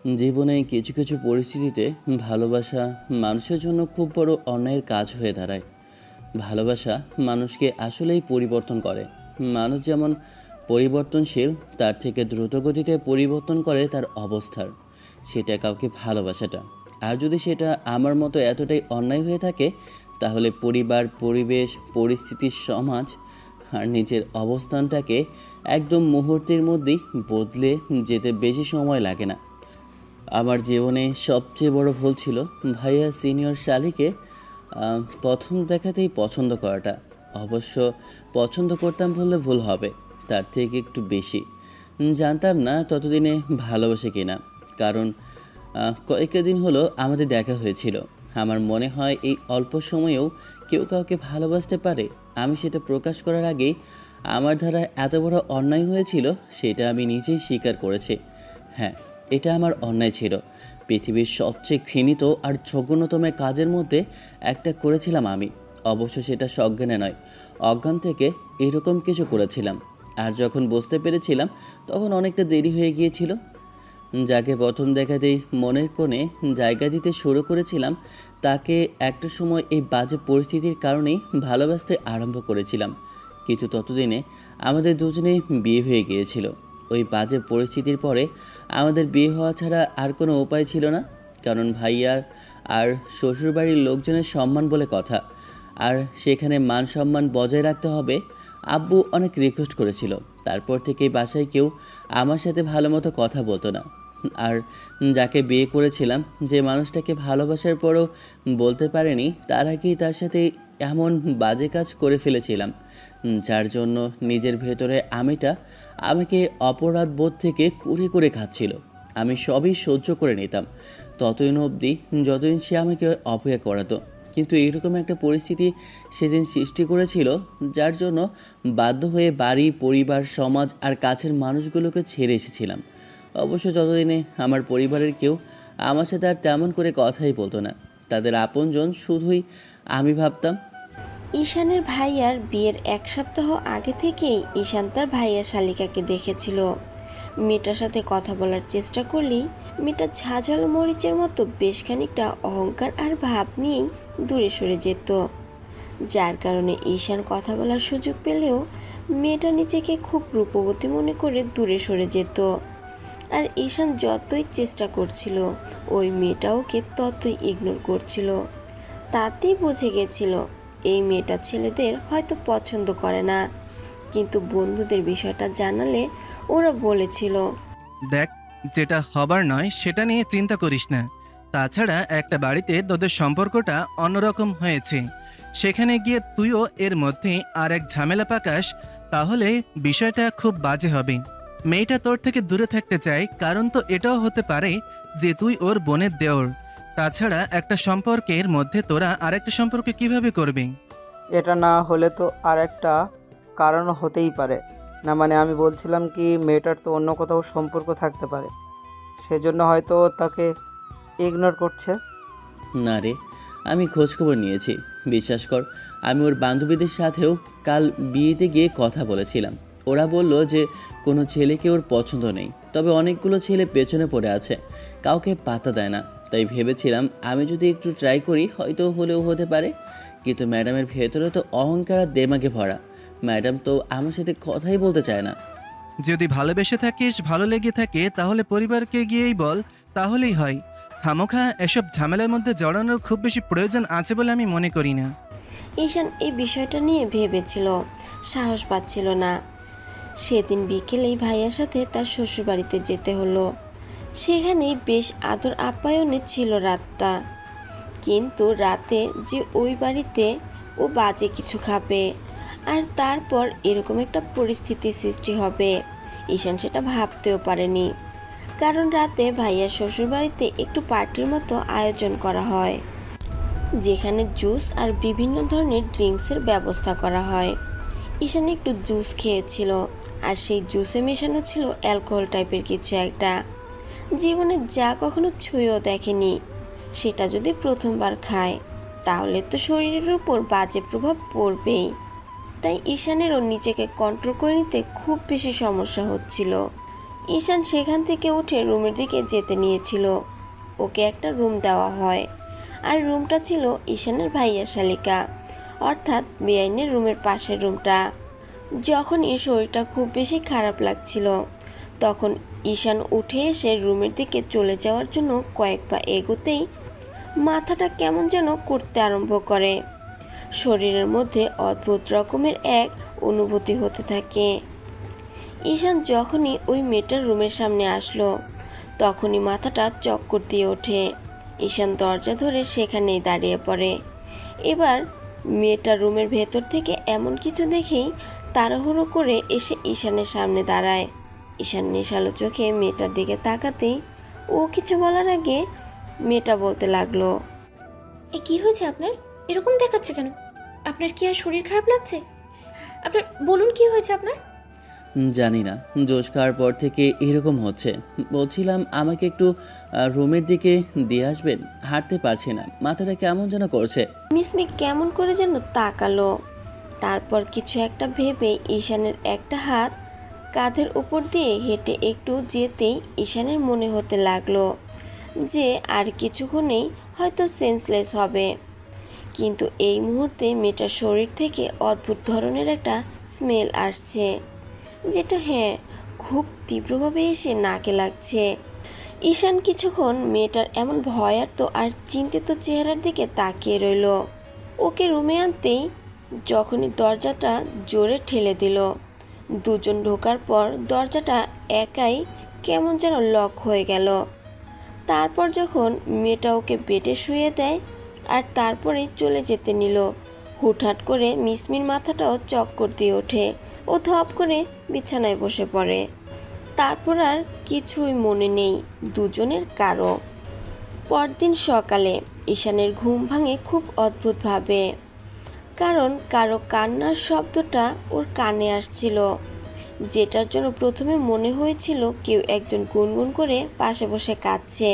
জীবনে কিছু কিছু পরিস্থিতিতে ভালোবাসা মানুষের জন্য খুব বড় অন্যায়ের কাজ হয়ে দাঁড়ায়। ভালোবাসা মানুষকে আসলেই পরিবর্তন করে। মানুষ যেমন পরিবর্তনশীল, তার থেকে দ্রুতগতিতে পরিবর্তন করে তার অবস্থার, সেটা কাউকে ভালোবাসাটা। আর যদি সেটা আমার মতো এতটাই অন্যায় হয়ে থাকে, তাহলে পরিবার, পরিবেশ, পরিস্থিতি, সমাজ আর নিজের অবস্থানটাকে একদম মুহূর্তের মধ্যেই বদলে যেতে বেশি সময় লাগে না। আমার জীবনে সবচেয়ে বড় ভুল ছিল ভাইয়া সিনিয়র শালিকে প্রথম দেখাতেই পছন্দ করাটা। অবশ্য পছন্দ করতাম বললে ভুল হবে, তার থেকে একটু বেশি। জানতাম না ততদিনে ভালোবাসে কিনা, কারণ কয়েকটা দিন হলো আমাদের দেখা হয়েছিল। আমার মনে হয় এই অল্প সময়েও কেউ কাউকে ভালোবাসতে পারে। আমি সেটা প্রকাশ করার আগেই আমার দ্বারা এত বড় অন্যায় হয়েছিল, সেটা আমি নিজেই স্বীকার করেছি। হ্যাঁ, এটা আমার অন্যায় ছিল। পৃথিবীর সবচেয়ে ঘৃণিত আর জঘন্যতম কাজের মধ্যে একটা করেছিলাম আমি। অবশ্য সেটা সজ্ঞানে নয়, অজ্ঞান থেকে এরকম কিছু করেছিলাম। আর যখন বুঝতে পেরেছিলাম, তখন অনেকটা দেরি হয়ে গিয়েছিল। যাকে প্রথম দেখাতেই মনের কোণে জায়গা দিতে শুরু করেছিলাম, তাকে একটা সময় এই বাজে পরিস্থিতির কারণেই ভালোবাসতে আরম্ভ করেছিলাম। কিন্তু ততদিনে আমাদের দুজনেই বিয়ে হয়ে গিয়েছিল। ওই বাজে পরিস্থিতির পরে আমাদের বিয়ে হওয়া ছাড়া আর কোনো উপায় ছিল না, কারণ ভাইয়ার আর শ্বশুরবাড়ির লোকজনের সম্মান বলে কথা, আর সেখানে মান সম্মান বজায় রাখতে হবে। আব্বু অনেক রিকোয়েস্ট করেছিল, তারপর থেকেই বাসায় কেউ আমার সাথে ভালো মতো কথা বলতো না। আর যাকে বিয়ে করেছিলাম, যে মানুষটাকে ভালোবাসার পরও বলতে পারেনি, তার আগেই তার সাথে এমন বাজে কাজ করে ফেলেছিলাম, যার জন্য নিজের ভেতরে আমিটা আমাকে অপরাধ বোধ থেকে কুরে করে খাচ্ছিল। আমি সবই সহ্য করে নিতাম ততদিন অবধি যতদিন সে আমাকে অপেক্ষা করাতো। কিন্তু এইরকম একটা পরিস্থিতি সেদিন সৃষ্টি করেছিল, যার জন্য বাধ্য হয়ে বাড়ি, পরিবার, সমাজ আর কাছের মানুষগুলোকে ছেড়ে এসেছিলাম। অবশ্য ততদিনে আমার পরিবারের কেউ আমার সাথে আর তেমন করে কথাই বলতো না। তাদের আপনজন শুধুই আমি ভাবতাম। ঈশানের ভাইয়ার বিয়ের এক সপ্তাহ আগে থেকেই ঈশান তার ভাইয়া শালিকাকে দেখেছিল। মেয়েটার সাথে কথা বলার চেষ্টা করলেই মেয়েটা ঝাঁঝালো মরিচের মতো বেশ খানিকটা অহংকার আর ভাব নিয়েই দূরে সরে যেত, যার কারণে ঈশান কথা বলার সুযোগ পেলেও মেয়েটা নিজেকে খুব রূপবতী মনে করে দূরে সরে যেত। আর ঈশান যতই চেষ্টা করছিল, ওই মেয়েটা ওকে ততই ইগনোর করছিল। তাতেই বুঝে গেছিল এই মেয়েটা ছেলেদের হয়তো পছন্দ করে না, কিন্তু বন্ধুদের বিষয়টা জানালে ওরা বলেছিল, দেখ, যেটা হবার নয় সেটা নিয়ে চিন্তা করিস না। তাছাড়া একটা বাড়িতে তোদের সম্পর্কটা অন্যরকম হয়েছে, সেখানে গিয়ে তুইও এর মধ্যে আর এক ঝামেলা পাকাস, তাহলে বিষয়টা খুব বাজে হবে। মেয়েটা তোর থেকে দূরে থাকতে চায়, কারণ তো এটাও হতে পারে যে তুই ওর বোনের দেওর। তাছাড়া একটা সম্পর্কের মধ্যে তোরা আরেকটা সম্পর্ক কিভাবে করবি? এটা না হলে তো আর একটা কারণ হতেই পারে। না মানে আমি বলছিলাম কি, মেয়েটার তো অন্য কোথাও সম্পর্ক থাকতে পারে, সেজন্য হয়তো ও তাকে ইগনোর করছে। না রে, আমি খোঁজখবর নিয়েছি, বিশ্বাস কর। আমি ওর বান্ধবীদের সাথেও কাল বিয়েতে গিয়ে কথা বলেছিলাম। ওরা বলল যে কোনো ছেলেকে ওর পছন্দ নেই, তবে অনেকগুলো ছেলে পেছনে পড়ে আছে, কাউকে পাত্তা দেয় না। তাই ভেবেছিলাম আমি যদি একটু ট্রাই করি, হয়তো হলেও হতে পারে। কিন্তু ম্যাডামের ভেতরে তো অহংকার আর দেমাগে ভরা। ম্যাডাম তো আমার সাথে কথাই বলতে চায় না। যদি ভালোবেসে থাকিস, ভালো লেগে থাকে, তাহলে পরিবারকে গিয়েই বল, তাহলেই হয়। খামোখা এসব ঝামেলার মধ্যে জড়ানোর খুব বেশি প্রয়োজন আছে বলে আমি মনে করি না। ঈশান এই বিষয়টা নিয়ে ভেবেছিল, সাহস পাচ্ছিল না। সেদিন বিকেলেই ভাইয়ার সাথে তার শ্বশুরবাড়িতে যেতে হলো। সেখানেই বেশ আদর আপ্যায়নে ছিল রাতটা, কিন্তু রাতে যে ওই বাড়িতে ও বাজে কিছু খাবে আর তারপর এরকম একটা পরিস্থিতির সৃষ্টি হবে, ঈশান সেটা ভাবতেও পারেনি। কারণ রাতে ভাইয়ার শ্বশুরবাড়িতে একটু পার্টির মতো আয়োজন করা হয়, যেখানে জুস আর বিভিন্ন ধরনের ড্রিঙ্কসের ব্যবস্থা করা হয়। ঈশান একটু জুস খেয়েছিল, আর সেই জুসে মেশানো ছিল অ্যালকোহল টাইপের কিছু একটা, জীবনে যা কখনো ছুঁয়েও দেখেনি। সেটা যদি প্রথমবার খায়, তাহলে তো শরীরের উপর বাজে প্রভাব পড়বেই। তাই ঈশানেরও নিজেকে কন্ট্রোল করে নিতে খুব বেশি সমস্যা হচ্ছিল। ঈশান সেখান থেকে উঠে রুমের দিকে যেতে নিয়েছিল। ওকে একটা রুম দেওয়া হয়, আর রুমটা ছিল ঈশানের ভাইয়া শালিকা, অর্থাৎ বেআইনের রুমের পাশের রুমটা। যখনই শরীরটা খুব বেশি খারাপ লাগছিল, তখন ঈশান উঠে এসে রুমের দিকে চলে যাওয়ার জন্য কয়েক পা এগোতেই মাথাটা কেমন যেন করতে আরম্ভ করে। শরীরের মধ্যে অদ্ভুত রকমের এক অনুভূতি হতে থাকে। ঈশান যখনই ওই মেয়েটার রুমের সামনে আসলো, তখনই মাথাটা চক্কর দিয়ে ওঠে। ঈশান দরজা ধরে সেখানেই দাঁড়িয়ে পড়ে। এবার মেয়েটার রুমের ভেতর থেকে এমন কিছু দেখেই তাড়াহুড়ো করে এসে ঈশানের সামনে দাঁড়ায়। ঈশান নেশালো চোখে মেয়েটার দিকে তাকাতেই ও কিছু বলার আগে মেয়েটা বলতে লাগলো, এ কি হয়েছে আপনার? এরকম দেখাচ্ছে কেন? আপনার কি আর শরীর খারাপ লাগছে? আপনার বলুন কি হয়েছে আপনার? জানি না, জোশ খাওয়ার পর থেকে এরকম হচ্ছে। বলছিলাম আমাকে একটু রুমের দিকে দিয়ে আসবেন, হাঁটতে পারছি না, মাথাটা কেমন যেন করছে। মিসমি কেমন করে যেন তাকালো। তারপর কিছু একটা ভেবে ঈশানের একটা হাত কাঁধের উপর দিয়ে হেঁটে একটু যেতেই ঈশানের মনে হতে লাগলো যে আর কিছুক্ষণেই হয়তো সেন্সলেস হবে। কিন্তু এই মুহূর্তে মেয়েটার শরীর থেকে অদ্ভুত ধরনের একটা স্মেল আসছে, যেটা খুব তীব্রভাবে এসে নাকে লাগছে। ঈশান কিছুক্ষণ মেয়েটার এমন ভয়ার্ত আর চিন্তিত চেহারার দিকে তাকিয়ে রইল। ওকে রুমে আনতেই যখনই দরজাটা জোরে ঠেলে দিল, দুজন ঢোকার পর দরজাটা একাই কেমন যেন লক হয়ে গেল। তারপর যখন মেয়েটা ওকে বেডে শুয়ে দেয় আর তারপরেই চলে যেতে নিল, হুটহাট করে মিসমির মাথাটাও চক্কর দিয়ে ওঠে। ও ধপ করে বিছানায় বসে পড়ে। তারপর আর কিছুই মনে নেই দুজনের কারো। পরদিন সকালে ঈশানের ঘুম ভাঙে খুব অদ্ভুতভাবে, কারণ কারো কান্নার শব্দটা ওর কানে আসছিল, যেটার জন্য প্রথমে মনে হয়েছিল কেউ একজন গুনগুন করে পাশে বসে কাঁদছে।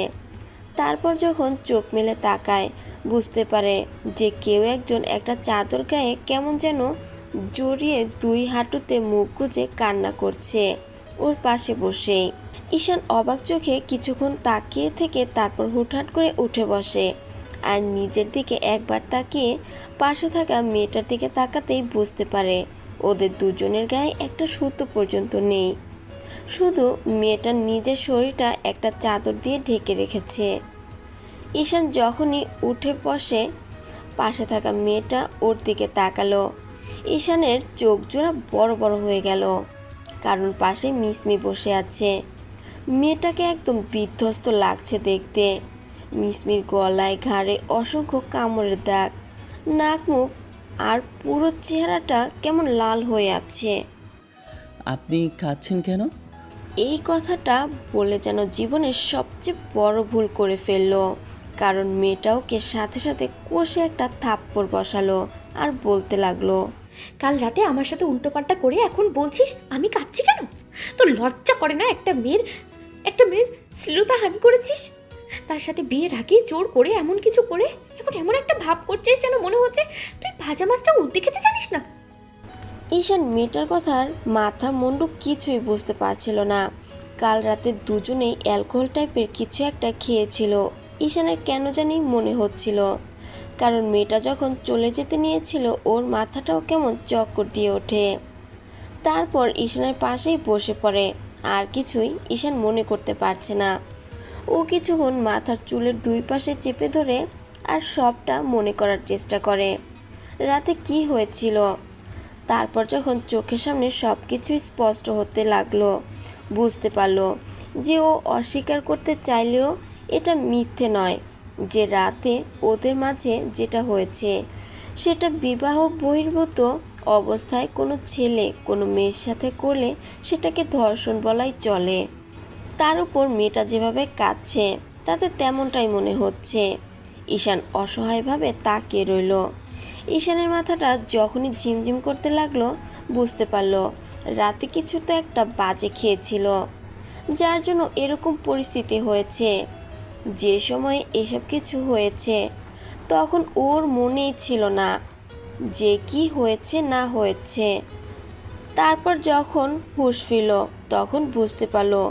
তারপর যখন চোখ মেলে তাকায়, বুঝতে পারে যে কেউ একজন একটা চাদর গায়ে কেমন যেন জড়িয়ে দুই হাঁটুতে মুখ গুজে কান্না করছে ওর পাশে বসেই। ঈশান অবাক চোখে কিছুক্ষণ তাকিয়ে থেকে তারপর হুটহাট করে উঠে বসে আর নিজের দিকে একবার তাকিয়ে পাশে থাকা মেয়েটার দিকে তাকাতেই বুঝতে পারে ওদের দুজনের গায়ে একটা সুতো পর্যন্ত নেই, শুধু মেয়েটার নিজের শরীরটা একটা চাদর দিয়ে ঢেকে রেখেছে। ঈশান যখনই উঠে বসে, পাশে থাকা মেয়েটা ওর দিকে তাকালো। ঈশানের চোখ জোড়া বড় বড় হয়ে গেল, কারণ পাশে মিসমি বসে আছে। মেয়েটাকে একদম বিধ্বস্ত লাগছে দেখতে। মিসমির গলায় ঘাড়ে অসংখ্য কামড়ের দাগ, নাক মুখ আর পুরো চেহারাটা কেমন লাল হয়ে আছে। আপনি কাঁদছেন কেন? এই কথাটা বলে যেন জীবনের সবচেয়ে বড় ভুল করে ফেললো, কারণ মেয়েটা ওকে সাথে সাথে কষে একটা থাপ্পড় বসালো আর বলতে লাগলো, কাল রাতে আমার সাথে উল্টোপাল্টা করে এখন বলছিস আমি কাঁদছি কেন? তোর লজ্জা করে না? একটা মেয়ের শ্লীলতাহানি করেছিস, তার সাথে বিয়ের আগে জোর করে এমন কিছু করে এখন এমন একটা ভাব করছিস যেন মনে হচ্ছে তুই ভাজা মাছটা উল্টে খেতে জানিস না। ঈশান মেয়েটার কথার মাথা মুন্ডু কিছুই বুঝতে পারছিল না। কাল রাতে দুজনেই অ্যালকোহল টাইপের কিছু একটা খেয়েছিল। ঈশানের কেন জানি মনে হচ্ছিল, কারণ মেয়েটা যখন চলে যেতে নিয়েছিল ওর মাথাটাও কেমন চক্কর দিয়ে ওঠে। তারপর ঈশানের পাশেই বসে পড়ে, আর কিছুই ঈশান মনে করতে পারছে না। ও কিছুক্ষণ মাথার চুলের দুই পাশে চেপে ধরে আর সবটা মনে করার চেষ্টা করে রাতে কি হয়েছিল। তারপর যখন চোখের সামনে সব কিছুই স্পষ্ট হতে লাগলো, বুঝতে পারলো যে ও অস্বীকার করতে চাইলেও এটা মিথ্যে নয়, যে রাতে ওদের মাঝে যেটা হয়েছে সেটা বিবাহ বহির্ভূত অবস্থায় কোনো ছেলে কোনো মেয়ের সাথে করলে সেটাকে ধর্ষণ বলাই চলে। তার উপর মেয়েটা যেভাবে কাঁদছে তাতে তেমনটাই মনে হচ্ছে। ঈশান অসহায়ভাবে তাকিয়ে রইল। ঈশানের মাথাটা যখনই ঝিমঝিম করতে লাগলো, বুঝতে পারলো রাতে কিছু তো একটা বাজে খেয়েছিল, যার জন্য এরকম পরিস্থিতি হয়েছে। যে সময় এসব কিছু হয়েছে তখন ওর মনেই ছিল না যে কি হয়েছে না হয়েছে। তারপর যখন হুঁশ ফিরল তখন বুঝতে পারলো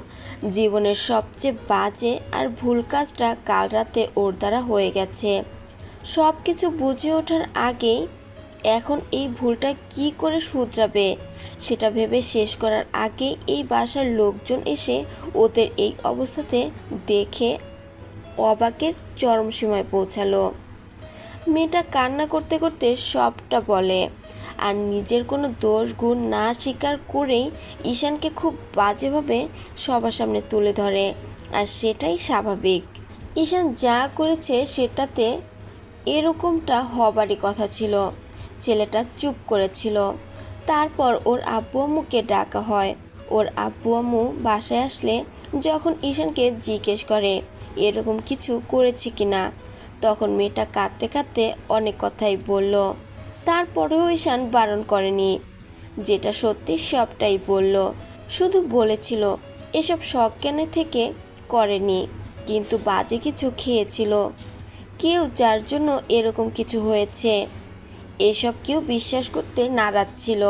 জীবনের সবচেয়ে বাজে আর ভুল কাজটা কাল রাতে ওর দ্বারা হয়ে গেছে। সব কিছু বুঝে ওঠার আগেই এখন এই ভুলটা কি করে শুধরাবে সেটা ভেবে শেষ করার আগেই এই বাসার লোকজন এসে ওদের এই অবস্থাতে দেখে অবাকের চরম সীমায় পৌঁছালো। মেয়েটা কান্না করতে করতে সবটা বলে আর নিজের কোনো দোষ গুণ না স্বীকার করেই ঈশানকে খুব বাজেভাবে সবার সামনে তুলে ধরে। আর সেটাই স্বাভাবিক, ঈশান যা করেছে সেটাতে এরকমটা হবারই কথা ছিল। ছেলেটা চুপ করেছিল। তারপর ওর আব্বু আম্মুকে ডাকা হয়। ওর আব্বু আম্মু বাসায় আসলে যখন ঈশানকে জিজ্ঞেস করে এরকম কিছু করেছে কিনা, তখন মেয়েটা কাঁদতে কাঁদতে অনেক কথাই বলল। তারপরেও ঈশান বারণ করেনি, যেটা সত্যি সবটাই বলল। শুধু বলেছিল এসব সজ্ঞানে থেকে করেনি, কিন্তু বাজে কিছু খেয়েছিল। কেউ যার জন্য এরকম কিছু হয়েছে এসব কেউ বিশ্বাস করতে নারাজ ছিল।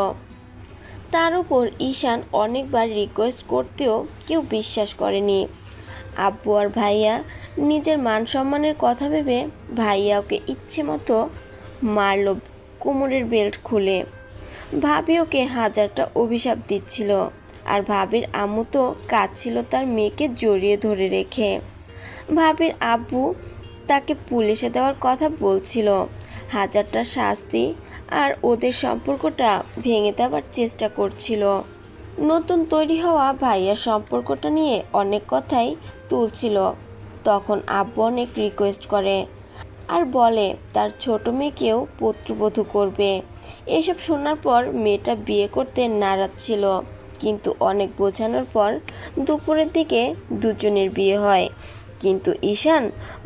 তার উপর ঈশান অনেকবার রিকোয়েস্ট করতেও কেউ বিশ্বাস করেনি। আব্বু আর ভাইয়া নিজের মান সম্মানের কথা ভেবে ভাইয়া ওকে ইচ্ছে মতো মারল কোমরের বেল্ট খুলে। ভাবি ওকে হাজারটা অভিশাপ দিচ্ছিল আর ভাবির আম্মু তো কাঁদছিল তার মেয়েকে জড়িয়ে ধরে রেখে। ভাবির আব্বু তাকে পুলিশে দেওয়ার কথা বলছিল, হাজারটা শাস্তি, আর ওদের সম্পর্কটা ভেঙে দেওয়ার চেষ্টা করছিল। নতুন তৈরি হওয়া ভাইয়ার সম্পর্কটা নিয়ে অনেক কথাই তুলছিল। তখন আব্বু অনেক রিকোয়েস্ট করে আর বলে তার ছোট মেয়েকেও পুত্রবধূ করবে। এসব শোনার পর মেয়েটা বিয়ে করতে নারাজ ছিল, কিন্তু অনেক বোঝানোর পর দুপুরের দিকে দুজনের বিয়ে হয়। কিন্তু ঈশান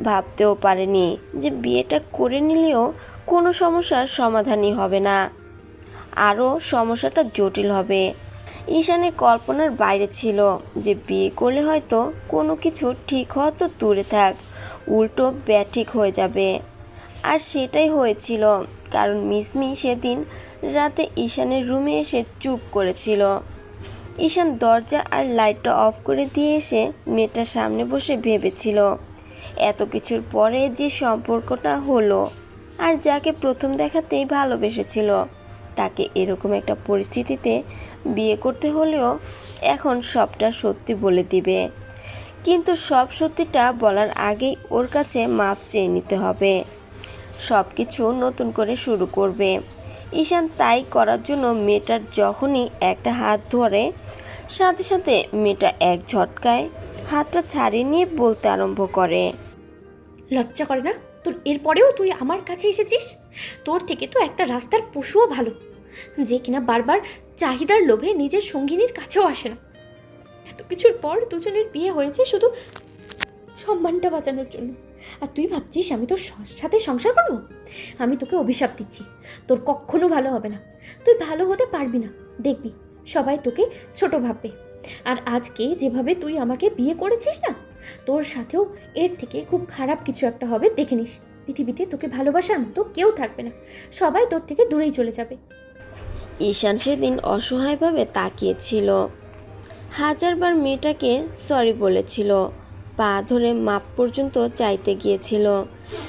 ভাবতেও পারেনি যে বিয়েটা করে নিলেও কোনো সমস্যার সমাধানই হবে না, আরও সমস্যাটা জটিল হবে। ঈশানের কল্পনার বাইরে ছিল যে বিয়ে করলে হয়তো কোনো কিছু ঠিক হওয়া তো দূরে থাক, উল্টো ব্যাঠিক হয়ে যাবে। আর সেটাই হয়েছিল, কারণ মিসমি সেদিন রাতে ঈশানের রুমে এসে চুপ করেছিল। ঈশান দরজা আর লাইটটা অফ করে দিয়ে এসে মেয়েটার সামনে বসে ভেবেছিল এত কিছুর পরে যে সম্পর্কটা হলো আর যাকে প্রথম দেখাতেই ভালোবেসেছিল তাকে এরকম একটা পরিস্থিতিতে বিয়ে করতে হলেও এখন সবটা সত্যি বলে দিবে। কিন্তু সব সত্যিটা বলার আগেই ওর কাছে মাফ চেয়ে নিতে হবে, সব কিছু নতুন করে শুরু করবে। ঈশান তাই করার জন্য মেয়েটার যখনই একটা হাত ধরে, সাথে সাথে মেয়েটা এক ঝটকায় হাতটা ছাড়িয়ে নিয়ে বলতে আরম্ভ করে, লজ্জা করে না তোর? এরপরেও তুই আমার কাছে এসেছিস? তোর থেকে তো একটা রাস্তার পশুও ভালো, যে কিনা বারবার চাহিদার লোভে নিজের সঙ্গিনীর কাছেও আসে না। এত কিছুর পর দুজনের বিয়ে হয়েছে শুধু সম্মানটা বাঁচানোর জন্য, আর তুই ভাবছিস আমি তোর সাথে সংসার করবো? আমি তোকে অভিশাপ দিচ্ছি, তোর কখনো ভালো হবে না, তুই ভালো হতে পারবি না। দেখবি সবাই তোকে ছোট ভাববে। আর আজকে যেভাবে তুই আমাকে বিয়ে করেছিস না, তোর সাথেও এর থেকে খুব খারাপ কিছু একটা হবে, দেখে নিস। পৃথিবীতে তোকে ভালোবাসার মতো কেউ থাকবে না, সবাই তোর থেকে দূরেই চলে যাবে। ঈশান সেদিন অসহায়ভাবে তাকিয়েছিল। হাজারবার মেয়েটাকে সরি বলেছিল, পা ধরে মাপ পর্যন্ত চাইতে গিয়েছিল,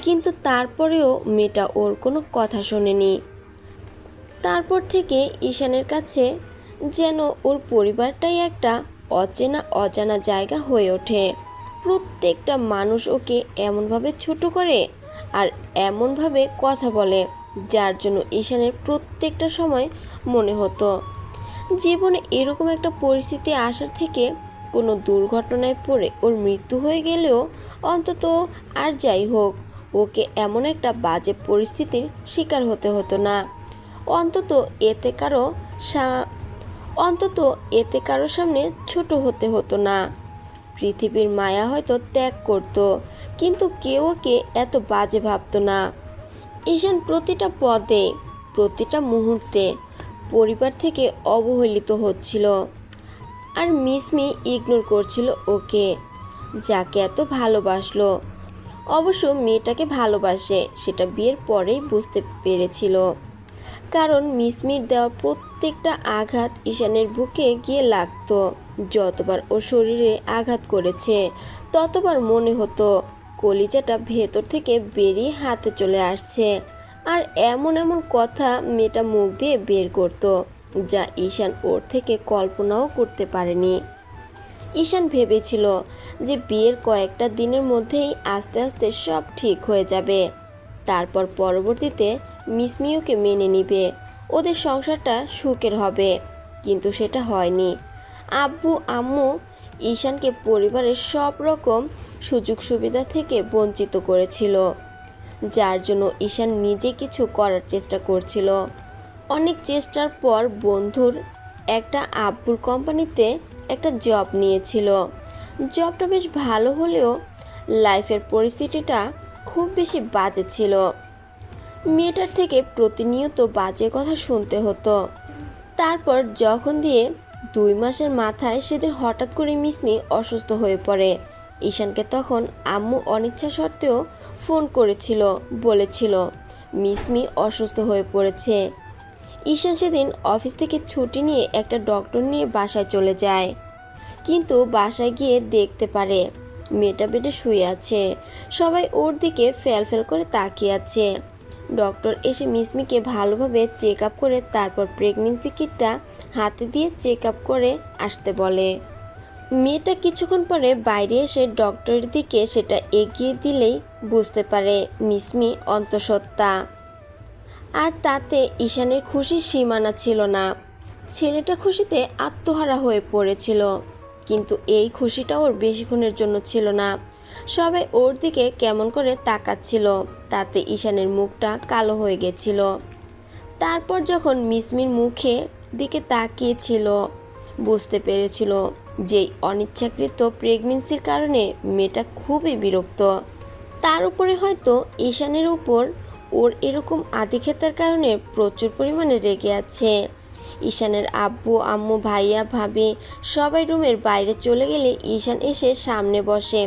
কিন্তু তারপরেও মেয়েটা ওর কোনো কথা শোনেনি। তারপর থেকে ঈশানের কাছে যেন ওর পরিবারটাই একটা অচেনা অজানা জায়গা হয়ে ওঠে। প্রত্যেকটা মানুষ ওকে এমনভাবে ছোট করে আর এমনভাবে কথা বলে, যার জন্য ঈশানের প্রত্যেকটা সময় মনে হতো জীবনে এরকম একটা পরিস্থিতি আসার থেকে কোনো দুর্ঘটনায় পড়ে ওর মৃত্যু হয়ে গেলেও অন্তত আর যাই হোক ওকে এমন একটা বাজে পরিস্থিতির শিকার হতে হতো না। অন্তত এতে কারো সামনে ছোট হতে হতো না। পৃথিবীর মায়া হয়তো ত্যাগ করত, কিন্তু কেউ ওকে এত বাজে ভাবতো না। ঈশান প্রতিটা পদে, প্রতিটা মুহূর্তে পরিবার থেকে অবহেলিত হচ্ছিল, আর মিসমি ইগনোর করছিল ওকে, যাকে এত ভালোবাসলো। অবশ্য মেয়েটাকে ভালোবাসে সেটা বিয়ের পরেই বুঝতে পেরেছিল, কারণ মিসমির দেওয়া প্রত্যেকটা আঘাত ঈশানের বুকে গিয়ে লাগতো। যতবার ওর শরীরে আঘাত করেছে ততবার মনে হতো কলিজাটা ভেতর থেকে বেরিয়ে হাতে চলে আসছে। আর এমন এমন কথা মেয়েটা মুখ দিয়ে বের করতো যা ঈশান ওর থেকে কল্পনাও করতে পারেনি। ঈশান ভেবেছিল যে বিয়ের কয়েকটা দিনের মধ্যেই আস্তে আস্তে সব ঠিক হয়ে যাবে, তারপর পরবর্তীতে মিসমিওকে মেনে নিবে, ওদের সংসারটা সুখের হবে। কিন্তু সেটা হয়নি। আব্বু আম্মু ঈশানকে পরিবারের সব রকম সুযোগ সুবিধা থেকে বঞ্চিত করেছিল, যার জন্য ঈশান নিজে কিছু করার চেষ্টা করছিল। অনেক চেষ্টার পর বন্ধুর একটা আব্বুর কোম্পানিতে একটা জব নিয়েছিল। জবটা বেশ ভালো হলেও লাইফের পরিস্থিতিটা খুব বেশি বাজে ছিল। মেয়েটার থেকে প্রতিনিয়ত বাজে কথা শুনতে হতো। তারপর যখন দিয়ে 2 মাসের মাথায় সেদিন হঠাৎ করে মিসমি অসুস্থ হয়ে পড়ে। ঈশানকে তখন আম্মু অনিচ্ছা সত্ত্বেও ফোন করেছিল, বলেছিল মিসমি অসুস্থ হয়ে পড়েছে। ঈশান সেদিন অফিস থেকে ছুটি নিয়ে একটা ডক্টর নিয়ে বাসায় চলে যায়, কিন্তু বাসায় গিয়ে দেখতে পারে মেয়েটা বেডে শুয়ে আছে। সবাই ওর দিকে ফ্যাল করে তাকিয়ে আছে। ডক্টর এসে মিসমিকে ভালোভাবে চেক আপ করে তারপর প্রেগনেন্সি কিটটা হাতে দিয়ে চেক আপ করে আসতে বলে। মেয়েটা কিছুক্ষণ পরে বাইরে এসে ডক্টরের দিকে সেটা এগিয়ে দিলেই বুঝতে পারে মিসমি অন্তঃসত্ত্বা। আর তাতে ঈশানের খুশির সীমানা ছিল না। ছেলেটা খুশিতে আত্মহারা হয়ে পড়েছিল, কিন্তু এই খুশিটা ওর বেশিক্ষণের জন্য ছিল না। সবাই ওর দিকে কেমন করে তাকাচ্ছিল, তাতে ঈশানের মুখটা কালো হয়ে গেছিল। তারপর যখন মিসমির মুখে দিকে তাকিয়েছিল বুঝতে পেরেছিল যে অনিচ্ছাকৃত প্রেগনেন্সির কারণে মেয়েটা খুবই বিরক্ত। তার উপরে হয়তো ঈশানের উপর ওর এরকম আদিক্ষেতার কারণে প্রচুর পরিমাণে রেগে আছে। ঈশানের আব্বু আম্মু ভাইয়া ভাবি সবাই রুমের বাইরে চলে গেলে ঈশান এসে সামনে বসে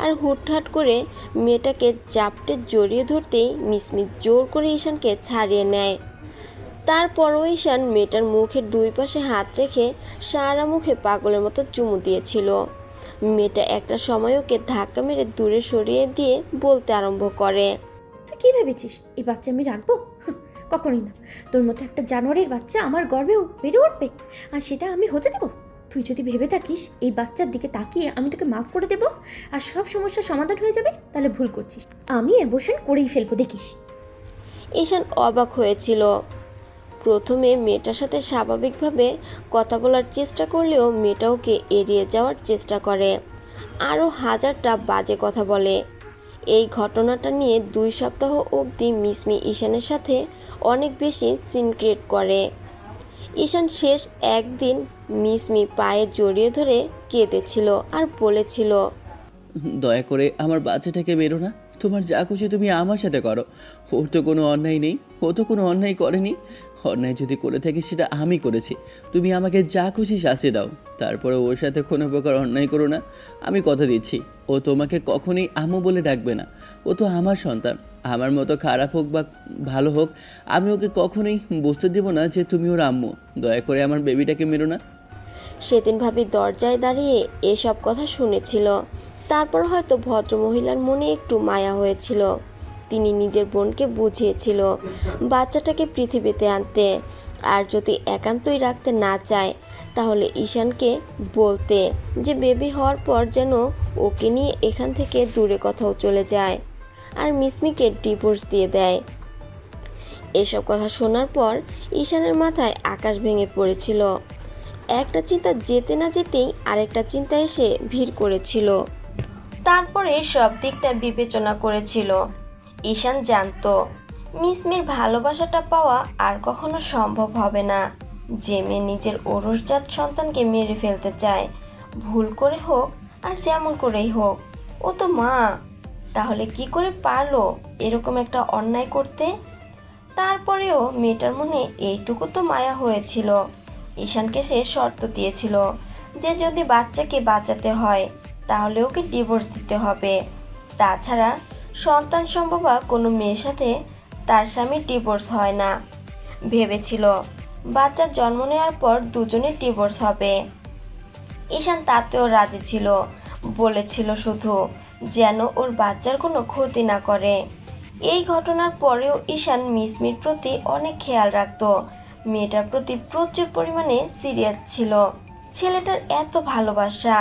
আর হুটহাট করে মেয়েটাকে জাপটে জড়িয়ে ধরতেই মিসমি জোর করে ঈশানকে ছাড়িয়ে নেয়। তারপরও ঈশান মেয়েটার মুখের 2 পাশে হাত রেখে সারা মুখে পাগলের মতো চুমু দিয়েছিল। মেয়েটা একটা সময় ওকে ধাক্কা মেরে দূরে সরিয়ে দিয়ে বলতে আরম্ভ করে, তুই কি ভেবেছিস এই বাচ্চা আমি রাখবো? কখনোই না। তোর মতো একটা জানোয়ারের বাচ্চা আমার গর্ভেও বেড়ে উঠবে, আর সেটা আমি হতে দেব? তুই যদি ভেবে থাকিস এই বাচ্চার দিকে তাকিয়ে আমি তোকে মাফ করে দেব আর সব সমস্যার সমাধান হয়ে যাবে, তাহলে ভুল করছিস। আমি অ্যাবর্শন করেই ফেলবো, দেখিস। ঈশান অবাক হয়েছিল। প্রথমে মেয়েটার সাথে স্বাভাবিকভাবে কথা বলার চেষ্টা করলেও মেয়েটা ওকে এড়িয়ে যাওয়ার চেষ্টা করে, আরও হাজারটা বাজে কথা বলে। এই ঘটনাটা নিয়ে 2 সপ্তাহ অবধি মিসমি ঈশানের সাথে অনেক বেশি সিন ক্রিয়েট করে। ঈশান শেষ একদিন মিসমি পায়ে জড়িয়ে ধরে কেঁদেছিল আর বলেছিল, দয়া করে আমার বাচ্চাটাকে মেরো না। তোমার যা খুশি তুমি আমার সাথে করো। ওর তো কোনো অন্যায় নেই, ও তো কোনো অন্যায় করেনি। অন্যায় যদি করে থাকি সেটা আমি করেছি। তুমি আমাকে যা খুশি শাস্তি দাও, তারপরে ওর সাথে কোনো প্রকার অন্যায় করো না। আমি কথা দিচ্ছি ও তোমাকে কখনোই আম্মু বলে ডাকবে না। ও তো আমার সন্তান। আমার মতো খারাপ হোক বা ভালো হোক, আমি ওকে কখনোই বুঝতে দেবো না যে তুমি ওর আম্মু। দয়া করে আমার বেবিটাকে মেরো না। সেদিন ভাবি দরজায় দাঁড়িয়ে এসব কথা শুনেছিল। তারপর হয়তো ভদ্রমহিলার মনে একটু মায়া হয়েছিল। তিনি নিজের বোনকে বুঝিয়েছিল বাচ্চাটাকে পৃথিবীতে আনতে, আর যদি একান্তই রাখতে না চায় তাহলে ঈশানকে বলতে যে বেবি হওয়ার পর যেন ওকে নিয়ে এখান থেকে দূরে কোথাও চলে যায় আর মিসমিকে ডিভোর্স দিয়ে দেয়। এসব কথা শোনার পর ঈশানের মাথায় আকাশ ভেঙে পড়েছিল। একটা চিন্তা যেতে না যেতেই আরেকটা চিন্তা এসে ভিড় করেছিল। তারপরে সব দিকটা বিবেচনা করেছিল। ঈশান জানতো মিসমির ভালোবাসাটা পাওয়া আর কখনো সম্ভব হবে না। যে মেয়ে নিজের ওরসজাত সন্তানকে মেরে ফেলতে চায়, ভুল করে হোক আর যেমন করেই হোক, ও তো মা, তাহলে কি করে পারলো এরকম একটা অন্যায় করতে? তারপরেও মেয়েটার মনে এইটুকু তো মায়া হয়েছিল। ঈশানকে সে শর্ত দিয়েছিল যে যদি বাচ্চাকে বাঁচাতে হয় তাহলে ওকে ডিভোর্স দিতে হবে। তাছাড়া সন্তান সম্ভবা কোনো মেয়ের সাথে তার স্বামীর ডিভোর্স হয় না। ভেবেছিল বাচ্চার জন্ম নেওয়ার পর দুজনের ডিভোর্স হবে। ঈশান তাতেও রাজি ছিল, বলেছিল শুধু যেন ওর বাচ্চার কোনো ক্ষতি না করে। এই ঘটনার পরেও ঈশান মিসমির প্রতি অনেক খেয়াল রাখতো, মেয়েটার প্রতি প্রচুর পরিমাণে সিরিয়াস ছিল। ছেলেটার এত ভালোবাসা,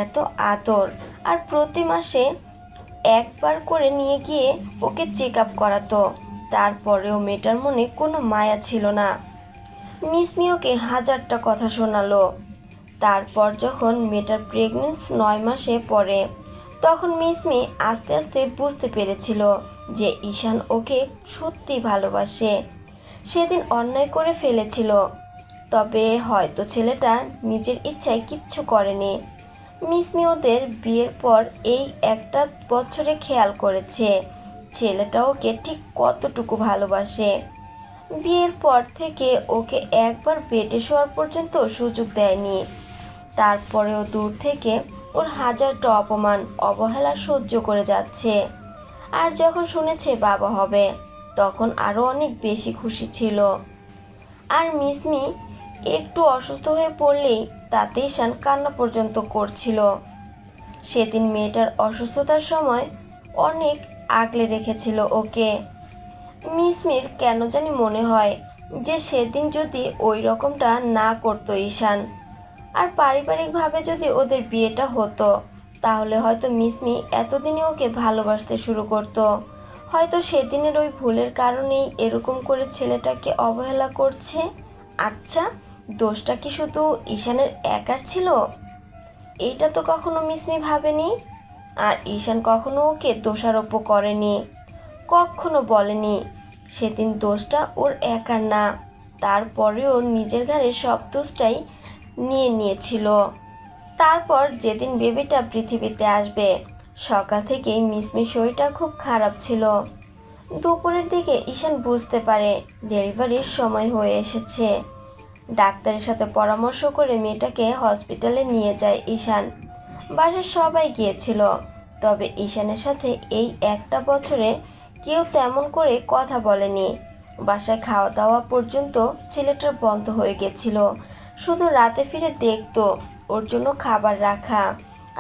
এত আদর, আর প্রতি মাসে একবার করে নিয়ে গিয়ে ওকে চেক আপ করাতো। তারপরেও মেয়েটার মনে কোনো মায়া ছিল না। মিসমি ওকে হাজারটা কথা শোনালো। তারপর যখন মেয়েটার প্রেগনেন্স 9 মাসে পড়ে, তখন মিসমি আস্তে আস্তে বুঝতে পেরেছিল যে ঈশান ওকে সত্যি ভালোবাসে। সেদিন অন্যায় করে ফেলেছিল, তবে হয়তো ছেলেটা নিজের ইচ্ছায় কিচ্ছু করেনি। মিসমি ওদের বিয়ের পর এই একটা বছরে খেয়াল করেছে ছেলেটা ওকে ঠিক কতটুকু ভালোবাসে। বিয়ের পর থেকে ওকে একবার বেডে শোয়ার পর্যন্ত সুযোগ দেয়নি। তারপরেও দূর থেকে ওর হাজারটা অপমান অবহেলা সহ্য করে যাচ্ছে। আর যখন শুনেছে বাবা হবে, তখন আরও অনেক বেশি খুশি ছিল। আর মিসমি একটু অসুস্থ হয়ে পড়লেই তাতে ঈশান কান্না পর্যন্ত করছিল। সেদিন মেয়েটার অসুস্থতার সময় অনেক আগলে রেখেছিল ওকে। মিসমির কেন জানি মনে হয় যে সেদিন যদি ওই রকমটা না করতো ঈশান, আর পারিবারিকভাবে যদি ওদের বিয়েটা হতো, তাহলে হয়তো মিসমি এতদিনে ওকে ভালোবাসতে শুরু করতো। হয়তো সেদিনের ওই ভুলের কারণেই এরকম করে ছেলেটাকে অবহেলা করছে। আচ্ছা, দোষটা কি শুধু ঈশানের একার ছিল? এইটা তো কখনো মিসমি ভাবেনি। আর ঈশান কখনো ওকে দোষারোপ করেনি, কখনো বলেনি সেদিন দোষটা ওর একার না। তারপরেও নিজের ঘাড়ে সব দোষটাই নিয়ে নিয়েছিল। তারপর যেদিন বেবিটা পৃথিবীতে আসবে, সকাল থেকেই মিসমির শরীরটা খুব খারাপ ছিল। দুপুরের দিকে ঈশান বুঝতে পারে ডেলিভারির সময় হয়ে এসেছে। ডাক্তারের সাথে পরামর্শ করে মেয়েটাকে হসপিটালে নিয়ে যায় ঈশান। বাসার সবাই গিয়েছিল, তবে ঈশানের সাথে এই একটা বছরে কেউ তেমন করে কথা বলেনি। বাসায় খাওয়া দাওয়া পর্যন্ত ছেলেটার বন্ধ হয়ে গেছিল। শুধু রাতে ফিরে দেখতো ওর জন্য খাবার রাখা,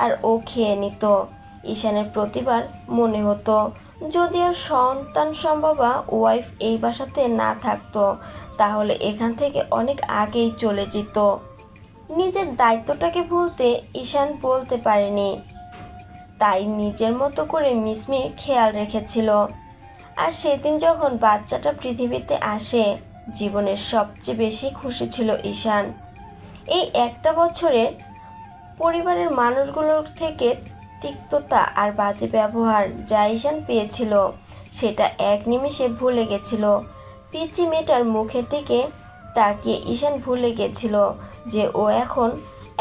আর ও খেয়ে নিত। ঈশানের প্রতিবার মনে হতো যদি ওর সন্তান সম্ভবা ওয়াইফ এই বাসাতে না থাকতো, তাহলে এখান থেকে অনেক আগেই চলে যেত। নিজের দায়িত্বটাকে ভুলতে ঈশান বলতে পারেনি, তাই নিজের মতো করে মিসমির খেয়াল রেখেছিল। আর সেদিন যখন বাচ্চাটা পৃথিবীতে আসে, জীবনের সবচেয়ে বেশি খুশি ছিল ঈশান। এই একটা বছরে পরিবারের মানুষগুলোর থেকে তিক্ততা আর বাজে ব্যবহার যা ঈশান পেয়েছিল, সেটা এক নিমেষে ভুলে গেছিল। পিচি মেয়েটার মুখের দিকে তাকিয়ে ঈশান ভুলে গেছিল যে ও এখন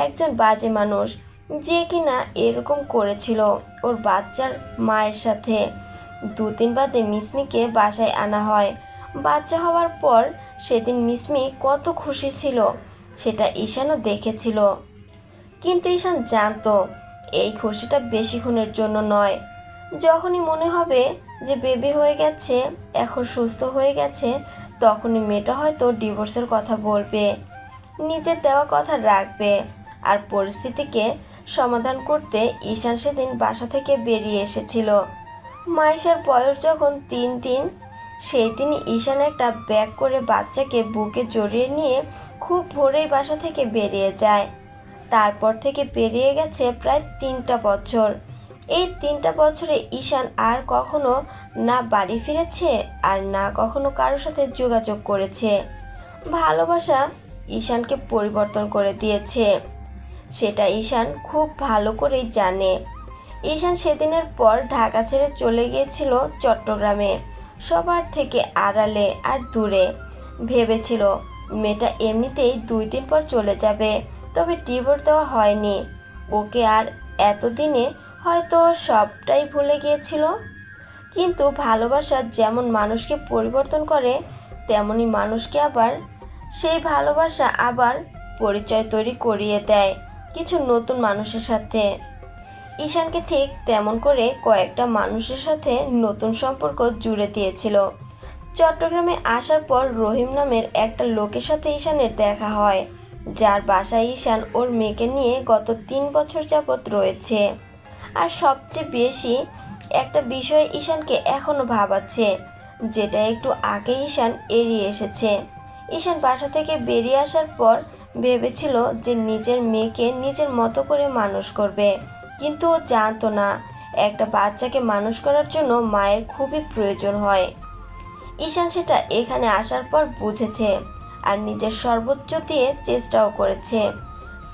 একজন বাজে মানুষ, যে কিনা এরকম করেছিল ওর বাচ্চার মায়ের সাথে। 2 দিন বাদে মিসমিকে বাসায় আনা হয়। বাচ্চা হওয়ার পর সেদিন মিসমি কত খুশি ছিল সেটা ঈশানও দেখেছিল। কিন্তু ঈশান জানতো এই খুশিটা বেশিক্ষণের জন্য নয়। যখনই মনে হবে যে বেবি হয়ে গেছে, এখন সুস্থ হয়ে গেছে, তখনই মেয়েটা হয়তো ডিভোর্সের কথা বলবে, নিজের দেওয়া কথা রাখবে। আর পরিস্থিতিকে সমাধান করতে ঈশান সেদিন বাসা থেকে বেরিয়ে এসেছিল। মাইশার বয়স যখন 3 দিন, সেই দিনই ঈশান একটা ব্যাগ করে বাচ্চাকে বুকে জড়িয়ে নিয়ে খুব ভোরেই বাসা থেকে বেরিয়ে যায়। তারপর থেকে পেরিয়ে গেছে প্রায় 3টা বছর। এই 3টা বছরে ঈশান আর কখনো না বাড়ি ফিরেছে, আর না কখনো কারোর সাথে যোগাযোগ করেছে। ভালোবাসা ঈশানকে পরিবর্তন করে দিয়েছে, সেটা ঈশান খুব ভালো করেই জানে। ঈশান সেদিনের পর ঢাকা ছেড়ে চলে গিয়েছিল চট্টগ্রামে, সবার থেকে আড়ালে আর দূরে। ভেবেছিল মেয়েটা এমনিতেই 2 দিন পর চলে যাবে, তবে ডিভোর্স দেওয়া হয়নি। ওকে আর এতদিনে হয়তো সবটাই ভুলে গিয়েছিল। কিন্তু ভালোবাসা যেমন মানুষকে পরিবর্তন করে, তেমনি মানুষকে আবার সেই ভালোবাসা আবার পরিচয় তৈরি করিয়ে দেয় কিছু নতুন মানুষের সাথে। ঈশানকে ঠিক তেমন করে কয়েকটা মানুষের সাথে নতুন সম্পর্ক জুড়ে দিয়েছিল। চট্টগ্রামে আসার পর রহিম নামের একটা লোকের সাথে ঈশানের দেখা হয়। যার বাসায় ঈশান ওর মেয়েকে নিয়ে গত 3 বছর যাবৎ রয়েছে। আর সবচেয়ে বেশি একটা বিষয় ঈশানকে এখনও ভাবাচ্ছে, যেটা একটু আগে ঈশান এড়িয়ে এসেছে। ঈশান বাসা থেকে বেরিয়ে আসার পর ভেবেছিল যে নিজের মেয়েকে নিজের মতো করে মানুষ করবে, কিন্তু ও জানতো না একটা বাচ্চাকে মানুষ করার জন্য মায়ের খুবই প্রয়োজন হয়। ঈশান সেটা এখানে আসার পর বুঝেছে আর নিজের সর্বোচ্চ দিয়ে চেষ্টাও করেছে।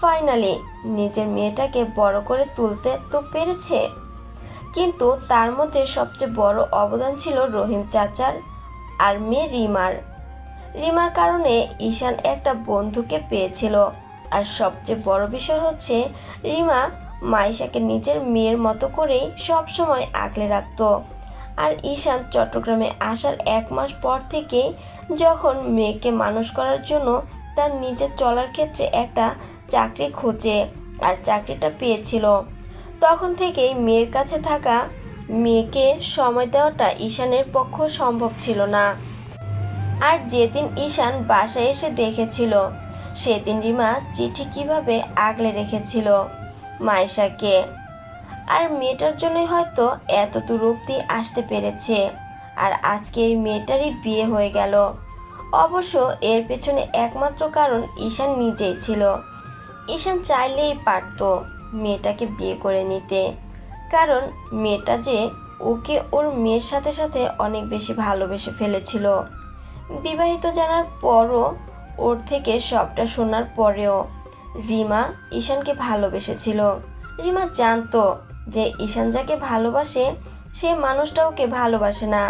ফাইনালি নিজের মেয়েটাকে বড় করে তুলতে তো পেরেছে, কিন্তু তার মধ্যে সবচেয়ে বড় অবদান ছিল রহিম চাচার আর মেয়ে রিমার কারণে ঈশান একটা বন্ধুকে পেয়েছিল। আর সবচেয়ে বড় বিষয় হচ্ছে রিমা মাইশাকে নিজের মেয়ের মতো করেই সবসময় আগলে রাখতো। আর ঈশান চট্টগ্রামে আসার 1 মাস পর থেকেই যখন মেয়েকে মানুষ করার জন্য তার নিজের চলার ক্ষেত্রে একটা চাকরি খোঁজে আর চাকরিটা পেয়েছিল, তখন থেকেই মেয়ের কাছে থাকা মেয়েকে সময় দেওয়াটা ঈশানের পক্ষে সম্ভব ছিল না। আর যেদিন ঈশান বাসায় এসে দেখেছিল, সেদিন রিমা চিঠি কিভাবে আগলে রেখেছিল মাইশাকে। আর মেয়েটার জন্যই হয়তো এত দূর অবধি আসতে পেরেছে। আর আজকে এই মেয়েটারই বিয়ে হয়ে গেল। অবশ্য এর পেছনে একমাত্র কারণ ঈশান নিজেই ছিল। ঈশান চাইলেই পারত মেয়েটাকে বিয়ে করে নিতে, কারণ মেয়েটা যে ওকে ওর মেয়ের সাথে সাথে অনেক বেশি ভালোবেসে ফেলেছিল। বিবাহিত জানার পরও, ওর থেকে সবটা শোনার পরেও রিমা ঈশানকে ভালোবেসেছিল। রিমা জানতো যে ঈশান যাকে ভালোবাসে সে মানুষটা ওকে ভালোবাসে না,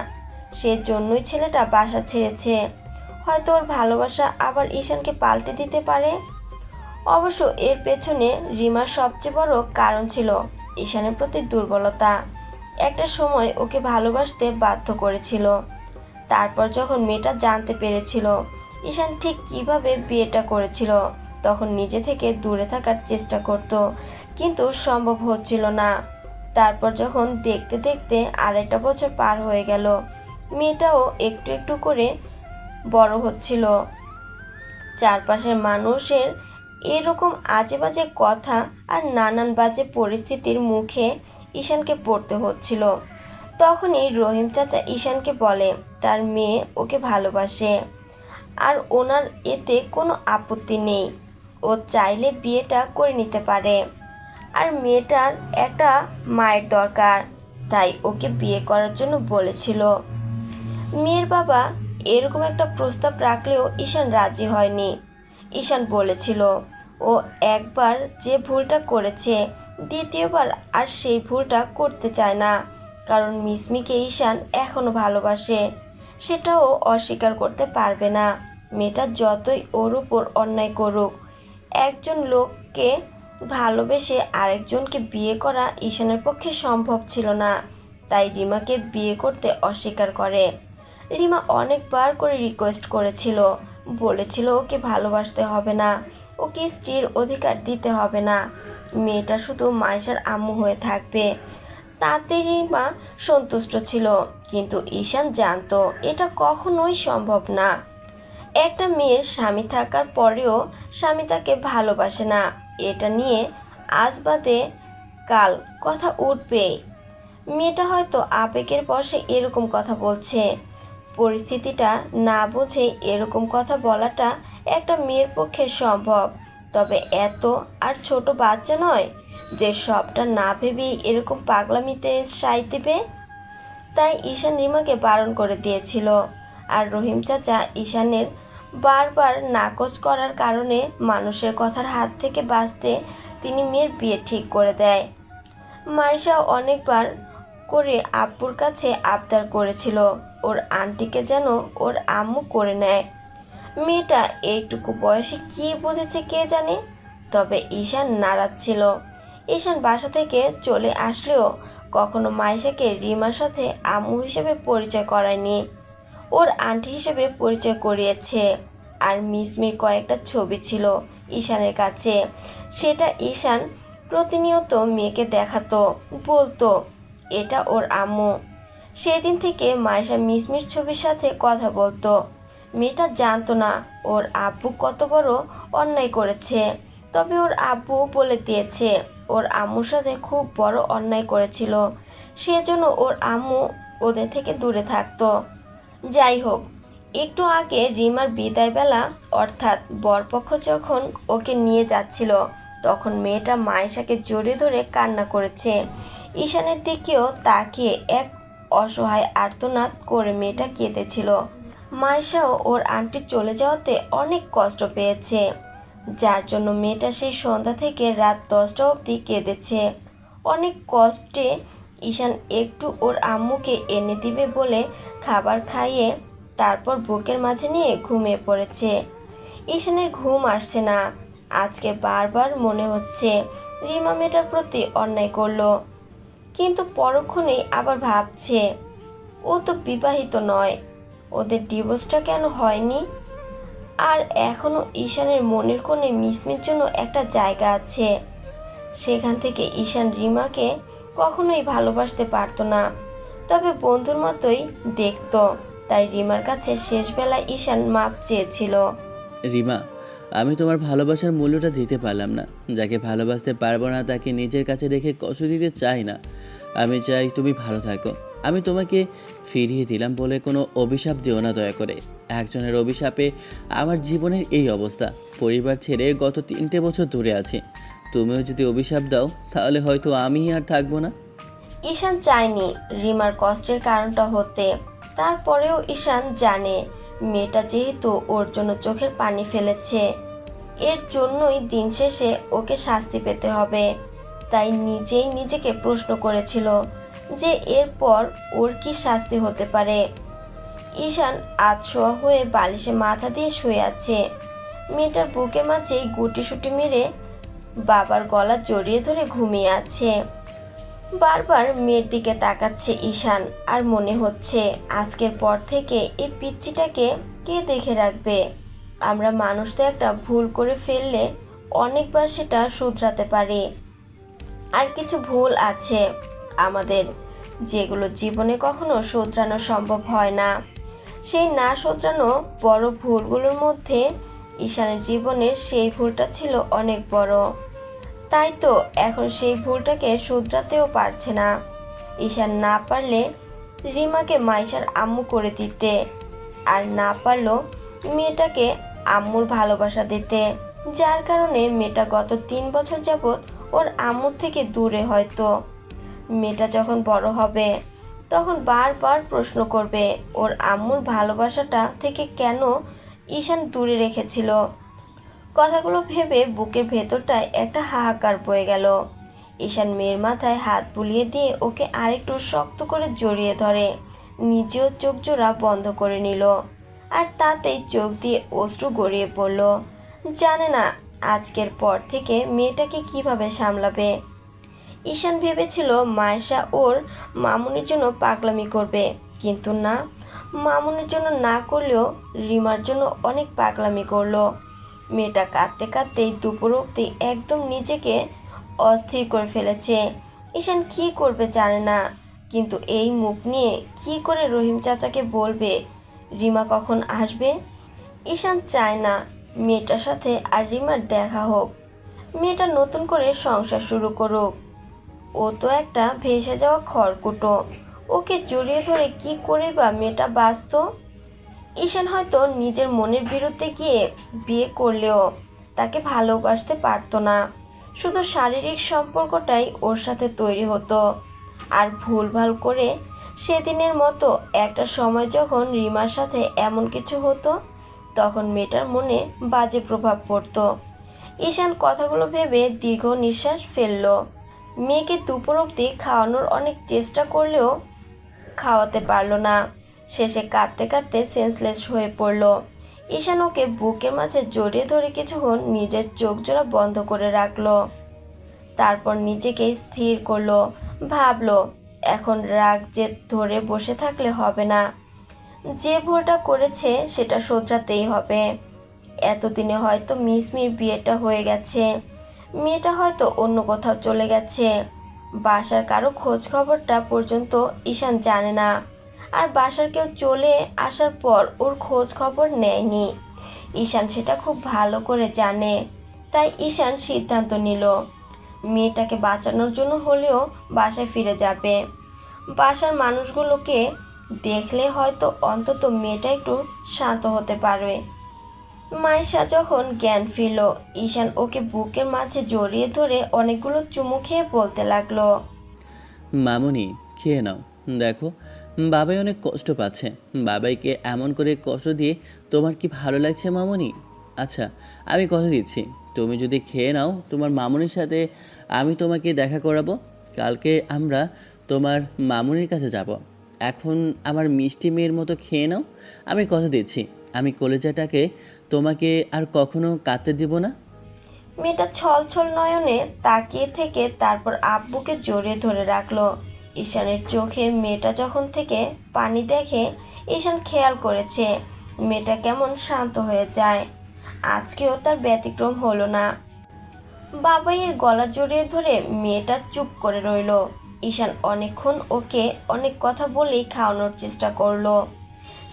সেজন্যই ছেলেটা বাসা ছেড়েছে। হয়তো ওর ভালোবাসা আবার ঈশানকে পাল্টে দিতে পারে। অবশ্য এর পেছনে রিমার সবচেয়ে বড় কারণ ছিল ঈশানের প্রতি দুর্বলতা। একটা সময় ওকে ভালোবাসতে বাধ্য করেছিল। তারপর যখন মেয়েটা জানতে পেরেছিল ঈশান ঠিক কিভাবে বিয়েটা করেছিল, তখন নিজে থেকে দূরে থাকার চেষ্টা করত, কিন্তু সম্ভব হচ্ছিল না। তারপর যখন দেখতে দেখতে আড়াইটা বছর পার হয়ে গেল, মেয়েটাও একটু একটু করে বড় হচ্ছিল। চারপাশের মানুষের এরকম আজে বাজে কথা আর নানান বাজে পরিস্থিতির মুখে ঈশানকে পড়তে হচ্ছিল। তখনই রহিম চাচা ঈশানকে বলে তার মেয়ে ওকে ভালোবাসে আর ওনার এতে কোনো আপত্তি নেই, ও চাইলে বিয়েটা করে নিতে পারে। আর মেয়েটার একটা মায়ের দরকার, তাই ওকে বিয়ে করার জন্য বলেছিল। মেয়ের বাবা এরকম একটা প্রস্তাব রাখলেও ঈশান রাজি হয়নি। ঈশান বলেছিল ও একবার যে ভুলটা করেছে দ্বিতীয়বার আর সেই ভুলটা করতে চায় না, কারণ মিসমিকে ঈশান এখনও ভালোবাসে, সেটাও অস্বীকার করতে পারবে না। মেয়েটা যতই ওর উপর অন্যায় করুক, একজন লোককে ভালোবেসে আরেকজনকে বিয়ে করা ঈশানের পক্ষে সম্ভব ছিল না, তাই রিমাকে বিয়ে করতে অস্বীকার করে। রিমা অনেকবার করে রিকোয়েস্ট করেছিল, বলেছিল ওকে ভালোবাসতে হবে না, ওকে স্ত্রীর অধিকার দিতে হবে না, মেয়েটা শুধু মাইশার আম্মু হয়ে থাকবে। তাতে রিমা সন্তুষ্ট ছিল, কিন্তু ঈশান জানতো এটা কখনোই সম্ভব না। একটা মেয়ের স্বামী থাকার পরেও স্বামী তাকে ভালোবাসে না, এটা নিয়ে আজ বাদে কাল কথা উঠবেই। মেয়েটা হয়তো আবেগের বশে এরকম কথা বলছে, পরিস্থিতিটা না বুঝে এরকম কথা বলাটা একটা মেয়ের পক্ষে সম্ভব, তবে এত আর ছোট বাচ্চা নয় যে সবটা না ভেবেই এরকম পাগলামিতে সায় দেবে। তাই ঈশান রিমাকে বারণ করে দিয়েছিল। আর রহিম চাচা ঈশানের বারবার নাকচ করার কারণে মানুষের কথার হাত থেকে বাঁচতে তিনি মেয়ের বিয়ে ঠিক করে দেয়। মাইশা অনেকবার করে আব্বুর কাছে আবদার করেছিল ওর আন্টিকে যেন ওর আম্মু করে নেয়। মেয়েটা এইটুকু বয়সে কী বুঝেছে কে জানে, তবে ঈশান নারাজ ছিল। ঈশান বাসা থেকে চলে আসলেও কখনো মাইশাকে রিমার সাথে আম্মু হিসেবে পরিচয় করায়নি, ওর আন্টি হিসেবে পরিচয় করিয়েছে। আর মিসমির কয়েকটা ছবি ছিল ঈশানের কাছে, সেটা ঈশান প্রতিনিয়ত মেয়েকে দেখাতো, বলতো এটা ওর আম্মু। সেদিন থেকে মাইশা মিসমির ছবির সাথে কথা বলতো, মেয়েটা জানতো না ওর আব্বু কত বড় অন্যায় করেছে। তবে ওর আব্বু বলে দিয়েছে ওর আম্মুর সাথে খুব বড় অন্যায় করেছিল, সেজন্য ওর আম্মু ওদের থেকে দূরে থাকতো। যাই হোক, একটু আগে রিমার বিদায়বেলা অর্থাৎ বরপক্ষ যখন ওকে নিয়ে যাচ্ছিল, তখন মেয়েটা মায়েশাকে জড়িয়ে ধরে কান্না করেছে। ঈশানের দিকেও তাকিয়ে এক অসহায় আর্তনাদ করে মেয়েটা কেঁদেছিল। মায়েশাও ওর আন্টি চলে যাওয়াতে অনেক কষ্ট পেয়েছে, যার জন্য মেয়েটা সেই সন্ধ্যা থেকে রাত 10টা অবধি কেঁদেছে। অনেক কষ্টে ঈশান একটু ওর আম্মুকে এনে দিবে বলে খাবার খাইয়ে তারপর বুকের মাঝে নিয়ে ঘুমিয়ে পড়েছে। ঈশানের ঘুম আসছে না। আজকে বারবার মনে হচ্ছে রিমা মেয়েটার প্রতি অন্যায় করলো, কিন্তু পরক্ষণেই আবার ভাবছে ও তো বিবাহিত নয়, ওদের ডিভোর্সটা কেন হয়নি। আর এখনও ঈশানের মনের কোণে মিসমির জন্য একটা জায়গা আছে। সেখান থেকে ঈশান রিমাকে কখনোই ভালোবাসতে পারতো না, তবে বন্ধুর মতোই দেখতো। তাই রিমার কাছে শেষবেলায় ঈশান মাপ চেয়েছিল। রিমা, আমি তোমার ভালোবাসার মূল্যটা দিতে পারলাম না। যাকে ভালোবাসতে পারবো না তাকে নিজের কাছে রেখে কষ্ট দিতে চাই না। আমি চাই তুমি ভালো থাকো। আমি তোমাকে ফিরিয়ে দিলাম বলে কোনো অভিশাপ দিও না দয়া করে। একজনের অভিশাপে আমার জীবনের এই অবস্থা। পরিবার ছেড়ে গত 3টে বছর দূরে আছি। তুমিও যদি অভিশাপ দাও তাহলে হয়তো আমি আর থাকবো না। ঈশান চায়নি রিমার কষ্টের কারণটা হতে, তারপরেও ঈশান জানে মেয়েটা যেহেতু ওর জন্য চোখের পানি ফেলেছে, এর জন্যই দিন শেষে ওকে শাস্তি পেতে হবে। তাই নিজেই নিজেকে প্রশ্ন করেছিল যে এরপর ওর কি শাস্তি হতে পারে। ঈশান আধশোয়া হয়ে বালিশে মাথা দিয়ে শুয়ে আছে। মেয়েটার বুকের মাঝেই গুটিসুটি মেরে বাবার গলা জড়িয়ে ধরে ঘুমিয়ে আছে। বারবার মেয়ের দিকে তাকাচ্ছে ঈশান, আর মনে হচ্ছে আজকের পর থেকে এই পিচ্চিটাকে কে দেখে রাখবে। আমরা মানুষ তো একটা ভুল করে ফেললে অনেকবার সেটা শুধরাতে পারি। আর কিছু ভুল আছে আমাদের, যেগুলো জীবনে কখনো শুধরানো সম্ভব হয় না। সেই না শুধরানো বড় ভুলগুলোর মধ্যে ঈশানের জীবনের সেই ভুলটা ছিল অনেক বড়। তাই তো এখন সেই ভুলটাকে শুধরাতেও পারছে না। ঈশান না পারলে রিমাকে মাইশার আম্মু করে দিতে, আর না পারলো মেয়েটাকে আম্মুর ভালোবাসা দিতে, যার কারণে মেয়েটা গত 3 বছর যাবৎ ওর আম্মুর থেকে দূরে। হয়তো মেয়েটা যখন বড় হবে তখন বারবার প্রশ্ন করবে ওর আম্মুর ভালোবাসাটা থেকে কেন ঈশান দূরে রেখেছিল। কথাগুলো ভেবে বুকের ভেতরটায় একটা হাহাকার বয়ে গেল। ঈশান মেয়ের মাথায় হাত বুলিয়ে দিয়ে ওকে আরেকটু শক্ত করে জড়িয়ে ধরে, নিজেও চোখ জোড়া বন্ধ করে নিল। আর তাতেই চোখ দিয়ে অশ্রু গড়িয়ে পড়ল। জানে না আজকের পর থেকে মেয়েটাকে কিভাবে সামলাবে। ঈশান ভেবেছিল মায়েশা ওর মামুনির জন্য পাগলামি করবে, কিন্তু না, মামুনির জন্য না করলেও রিমার জন্য অনেক পাগলামি করলো। মেয়েটা কাঁদতে কাঁদতেই দুপুর অবধি একদম নিজেকে অস্থির করে ফেলেছে। ঈশান কী করবে জানে না, কিন্তু এই মুখ নিয়ে কী করে রহিম চাচাকে বলবে রিমা কখন আসবে। ঈশান চায় না মেয়েটার সাথে আর রিমার দেখা হোক। মেয়েটা নতুন করে সংসার শুরু করুক। ও তো একটা ভেসে যাওয়া খড়কুটো, ওকে জড়িয়ে ধরে কি করে বা মেয়েটা বাঁচত। ঈশান হয়তো নিজের মনের বিরুদ্ধে গিয়ে বিয়ে করলেও তাকে ভালোবাসতে পারতো না। শুধু শারীরিক সম্পর্কটাই ওর সাথে তৈরি হতো। আর ভুলভাল করে সেদিনের মতো একটা সময় যখন রিমার সাথে এমন কিছু হতো, তখন মেয়েটার মনে বাজে প্রভাব পড়তো। ঈশান কথাগুলো ভেবে দীর্ঘ নিঃশ্বাস ফেলল। মেয়েকে দুপুর অবধি খাওয়ানোর অনেক চেষ্টা করলেও খাওয়াতে পারলো না। শেষে কাঁদতে কাঁদতে সেন্সলেস হয়ে পড়ল। ঈশান ওকে বুকের মাঝে জড়িয়ে ধরে কিছুক্ষণ নিজের চোখ জোড়া বন্ধ করে রাখলো। তারপর নিজেকে স্থির করলো, ভাবলো এখন রাগ জেদ ধরে বসে থাকলে হবে না। যে ভুলটা করেছে সেটা শোধরাতেই হবে। এতদিনে হয়তো মিসমির বিয়েটা হয়ে গেছে, মেয়েটা হয়তো অন্য কোথাও চলে গেছে। বাসার কারো খোঁজ খবরটা পর্যন্ত ঈশান জানে না। আর বাসার কেউ চলে আসার পর ওর খোঁজ খবর নেয়নি। ঈশান সেটা খুব ভালো করে জানে, তাই ঈশান সিদ্ধান্ত নিল মেয়েটাকে বাঁচানোর জন্য হলেও বাসায় ফিরে যাবে। বাসার মানুষগুলোকে দেখলে হয়তো অন্তত মেয়েটা একটু শান্ত হতে পারবে। মাইশা যখন জ্ঞান ফিরল, ঈশান ওকে বুকের মাঝে জড়িয়ে ধরে অনেকগুলো চুমু খেয়ে বলতে লাগলো, মামুনি খেয়ে নাও, দেখো বাবাই অনেক কষ্ট পাচ্ছে। বাবাইকে এমন করে কষ্ট দিয়ে তোমার কি ভালো লাগছে মামুনি? আচ্ছা আমি কথা দিচ্ছি, তুমি যদি খেয়ে নাও তোমার মামুনির সাথে আমি তোমাকে দেখা করাবো। কালকে আমরা তোমার মামুনির কাছে যাব। এখন আমার মিষ্টি মেয়ের মতো খেয়ে নাও। আমি কথা দিচ্ছি আমি কলেজাটাকে তোমাকে আর কখনো কাঁদতে দিব না। মেয়েটা ছল ছল নয়নে তাকিয়ে থেকে তারপর আব্বুকে জড়িয়ে ধরে রাখলো। ঈশানের চোখে মেয়েটা যখন থেকে পানি দেখে, ঈশান খেয়াল করেছে মেয়েটা কেমন শান্ত হয়ে যায়। আজকেও তার ব্যতিক্রম হলো না। বাবাইয়ের গলা জড়িয়ে ধরে মেয়েটা চুপ করে রইল। ঈশান অনেকক্ষণ ওকে অনেক কথা বলেই খাওয়ানোর চেষ্টা করলো।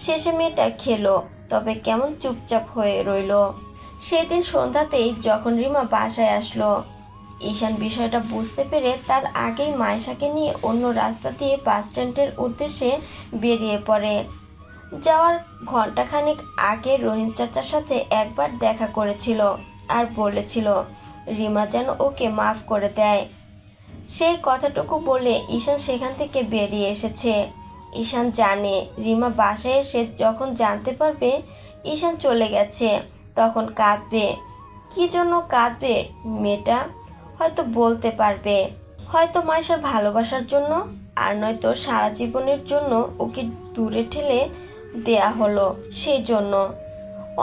শেষে মেয়েটা খেলো, তবে কেমন চুপচাপ হয়ে রইল। সেদিন সন্ধ্যাতেই যখন রিমা বাসায় আসলো, ঈশান বিষয়টা বুঝতে পেরে তার আগেই মায়েশাকে নিয়ে অন্য রাস্তা দিয়ে বাস স্ট্যান্ডের উদ্দেশ্যে বেরিয়ে পড়ে। যাওয়ার ঘন্টাখানেক আগে রহিম চাচার সাথে একবার দেখা করেছিল আর বলেছিল রিমা যেন ওকে মাফ করে দেয়। সেই কথাটুকু বলে ঈশান সেখান থেকে বেরিয়ে এসেছে। ঈশান জানে রিমা বাসায় এসে যখন জানতে পারবে ঈশান চলে গেছে তখন কাঁদবে। কি জন্য কাঁদবে মেয়েটা হয়তো বলতে পারবে, হয়তো মায়েশার ভালোবাসার জন্য, আর নয়তো সারা জীবনের জন্য ওকে দূরে ঠেলে দেয়া হলো সেই জন্য।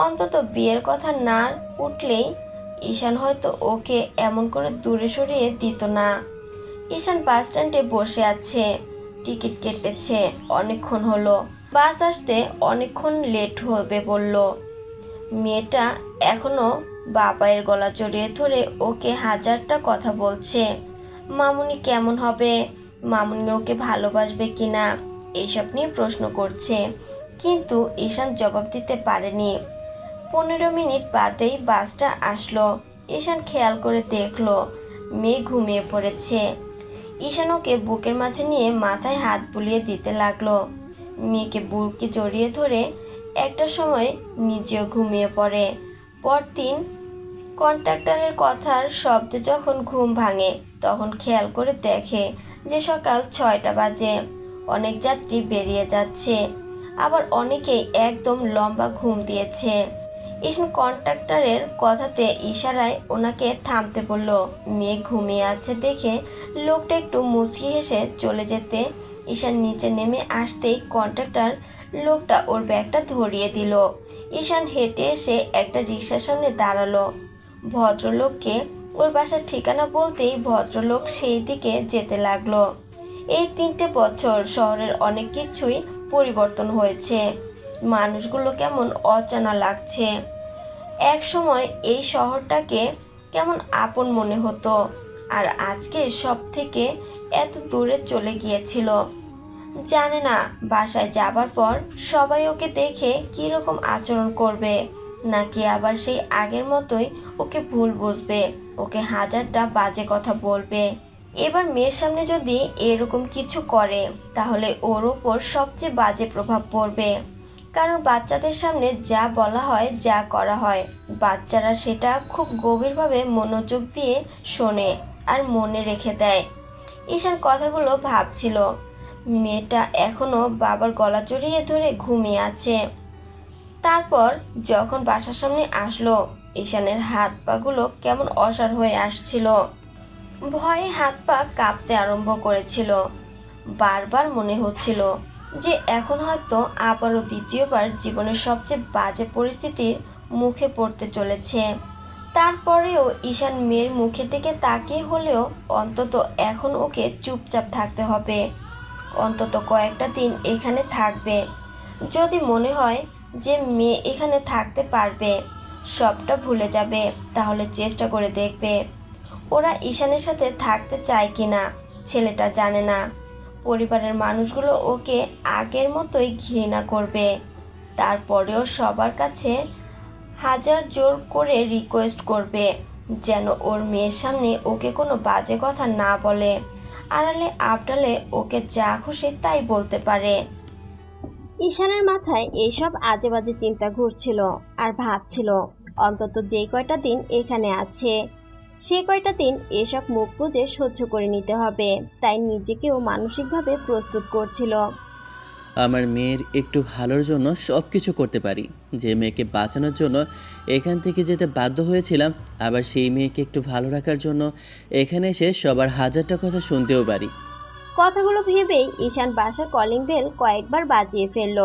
অন্তত বিয়ের কথা না উঠলেই ঈশান হয়তো ওকে এমন করে দূরে সরিয়ে দিত না। ঈশান বাস স্ট্যান্ডে বসে আছে, টিকিট কেটেছে, অনেকক্ষণ হলো। বাস আসতে অনেকক্ষণ লেট হবে বলল। মেয়েটা এখনো বাবাইয়ের গলা জড়িয়ে ধরে ওকে হাজারটা কথা বলছে। মামুনি কেমন হবে, মামুনি ওকে ভালোবাসবে কিনা, এইসব নিয়ে প্রশ্ন করছে। কিন্তু ঈশান জবাব দিতে পারেনি। 15 মিনিট বাদেই বাসটা আসলো। ঈশান খেয়াল করে দেখলো মেয়ে ঘুমিয়ে পড়েছে। ঈশান ওকে বুকের মাঝে নিয়ে মাথায় হাত বুলিয়ে দিতে লাগলো। মেয়েকে বুকে জড়িয়ে ধরে একটা সময় নিজেও ঘুমিয়ে পড়ে। পরদিন কন্ট্রাক্টরের কথার শব্দে যখন ঘুম ভাঙে তখন খেয়াল করে দেখে যে সকাল 6টা বাজে। অনেক যাত্রী বেরিয়ে যাচ্ছে, আবার অনেকেই একদম লম্বা ঘুম দিয়েছে। ঈশান কন্ট্রাক্টরের কথাতে ইশারায় ওনাকে থামতে বলল। মেয়ে ঘুমিয়ে আছে দেখে লোকটা একটু মুচকি হেসে চলে যেতে ঈশান নিচে নেমে আসতেই কন্ট্রাক্টর লোকটা ওর ব্যাগটা ধরিয়ে দিল। ঈশান হেঁটে এসে একটা রিকশার সামনে দাঁড়ালো। ভদ্রলোককে ওর বাসার ঠিকানা বলতেই ভদ্রলোক সেই দিকে যেতে লাগলো। এই 3টে বছর শহরের অনেক কিছুই পরিবর্তন হয়েছে। মানুষগুলো কেমন অচেনা লাগছে। এক সময় এই শহরটাকে কেমন আপন মনে হতো, আর আজকে সব থেকে এত দূরে চলে গিয়েছিল। জানে না বাসায় যাবার পর সবাই ওকে দেখে কীরকম আচরণ করবে, নাকি আবার সেই আগের মতোই ওকে ভুল বুঝবে, ওকে হাজারটা বাজে কথা বলবে। এবার মেয়ের সামনে যদি এরকম কিছু করে তাহলে ওর ওপর সবচেয়ে বাজে প্রভাব পড়বে। কারণ বাচ্চাদের সামনে যা বলা হয়, যা করা হয়, বাচ্চারা সেটা খুব গভীরভাবে মনোযোগ দিয়ে শোনে আর মনে রেখে দেয়। ঈশান কথাগুলো ভাবছিল। মেয়েটা এখনো বাবার গলা জড়িয়ে ধরে ঘুমিয়ে আছে। তারপর যখন বাসার সামনে আসলো, ঈশানের হাত পাগুলো কেমন অসাড় হয়ে আসছিল। ভয়ে হাত পা কাঁপতে আরম্ভ করেছিল। বারবার মনে হচ্ছিল যে এখন হয়তো আবারও দ্বিতীয়বার জীবনের সবচেয়ে বাজে পরিস্থিতির মুখে পড়তে চলেছে। তারপরেও ঈশান মেয়ের মুখের দিকে তাকিয়ে হলেও অন্তত এখন ওকে চুপচাপ থাকতে হবে। অন্তত কয়েকটা দিন এখানে থাকবে। যদি মনে হয় যে মেয়ে এখানে থাকতে পারবে, সবটা ভুলে যাবে, তাহলে চেষ্টা করে দেখবে। ওরা ঈশানের সাথে থাকতে চায় কিনা ছেলেটা জানে না। পরিবারের মানুষগুলো ওকে আগের মতোই ঘৃণা করবে। তারপরেও সবার কাছে হাজার জোর করে রিকোয়েস্ট করবে যেন ওর মেয়ের সামনে ওকে কোনো বাজে কথা না বলে, আড়ালে আবডালে ওকে যা খুশি তাই বলতে পারে। ঈশানের মাথায় এইসব আজে বাজে চিন্তা ঘুরছিল আর ভাবছিল অন্তত যেই কয়টা দিন এখানে আছে সে কয়টা দিন এসব মুখ বুজে সহ্য করে নিতে হবে, তাই নিজেকেও মানসিকভাবে প্রস্তুত করছিল। আমার মেয়ের একটু ভালোর জন্য সব কিছু করতে পারি। যে মেয়েকে বাঁচানোর জন্য এখান থেকে যেতে বাধ্য হয়েছিলাম, আবার সেই মেয়েকে একটু ভালো রাখার জন্য এখানে এসে সবার হাজারটা কথা শুনতেও পারি। কথাগুলো ভেবেই ঈশান বাসার কলিং বেল কয়েকবার বাজিয়ে ফেলল।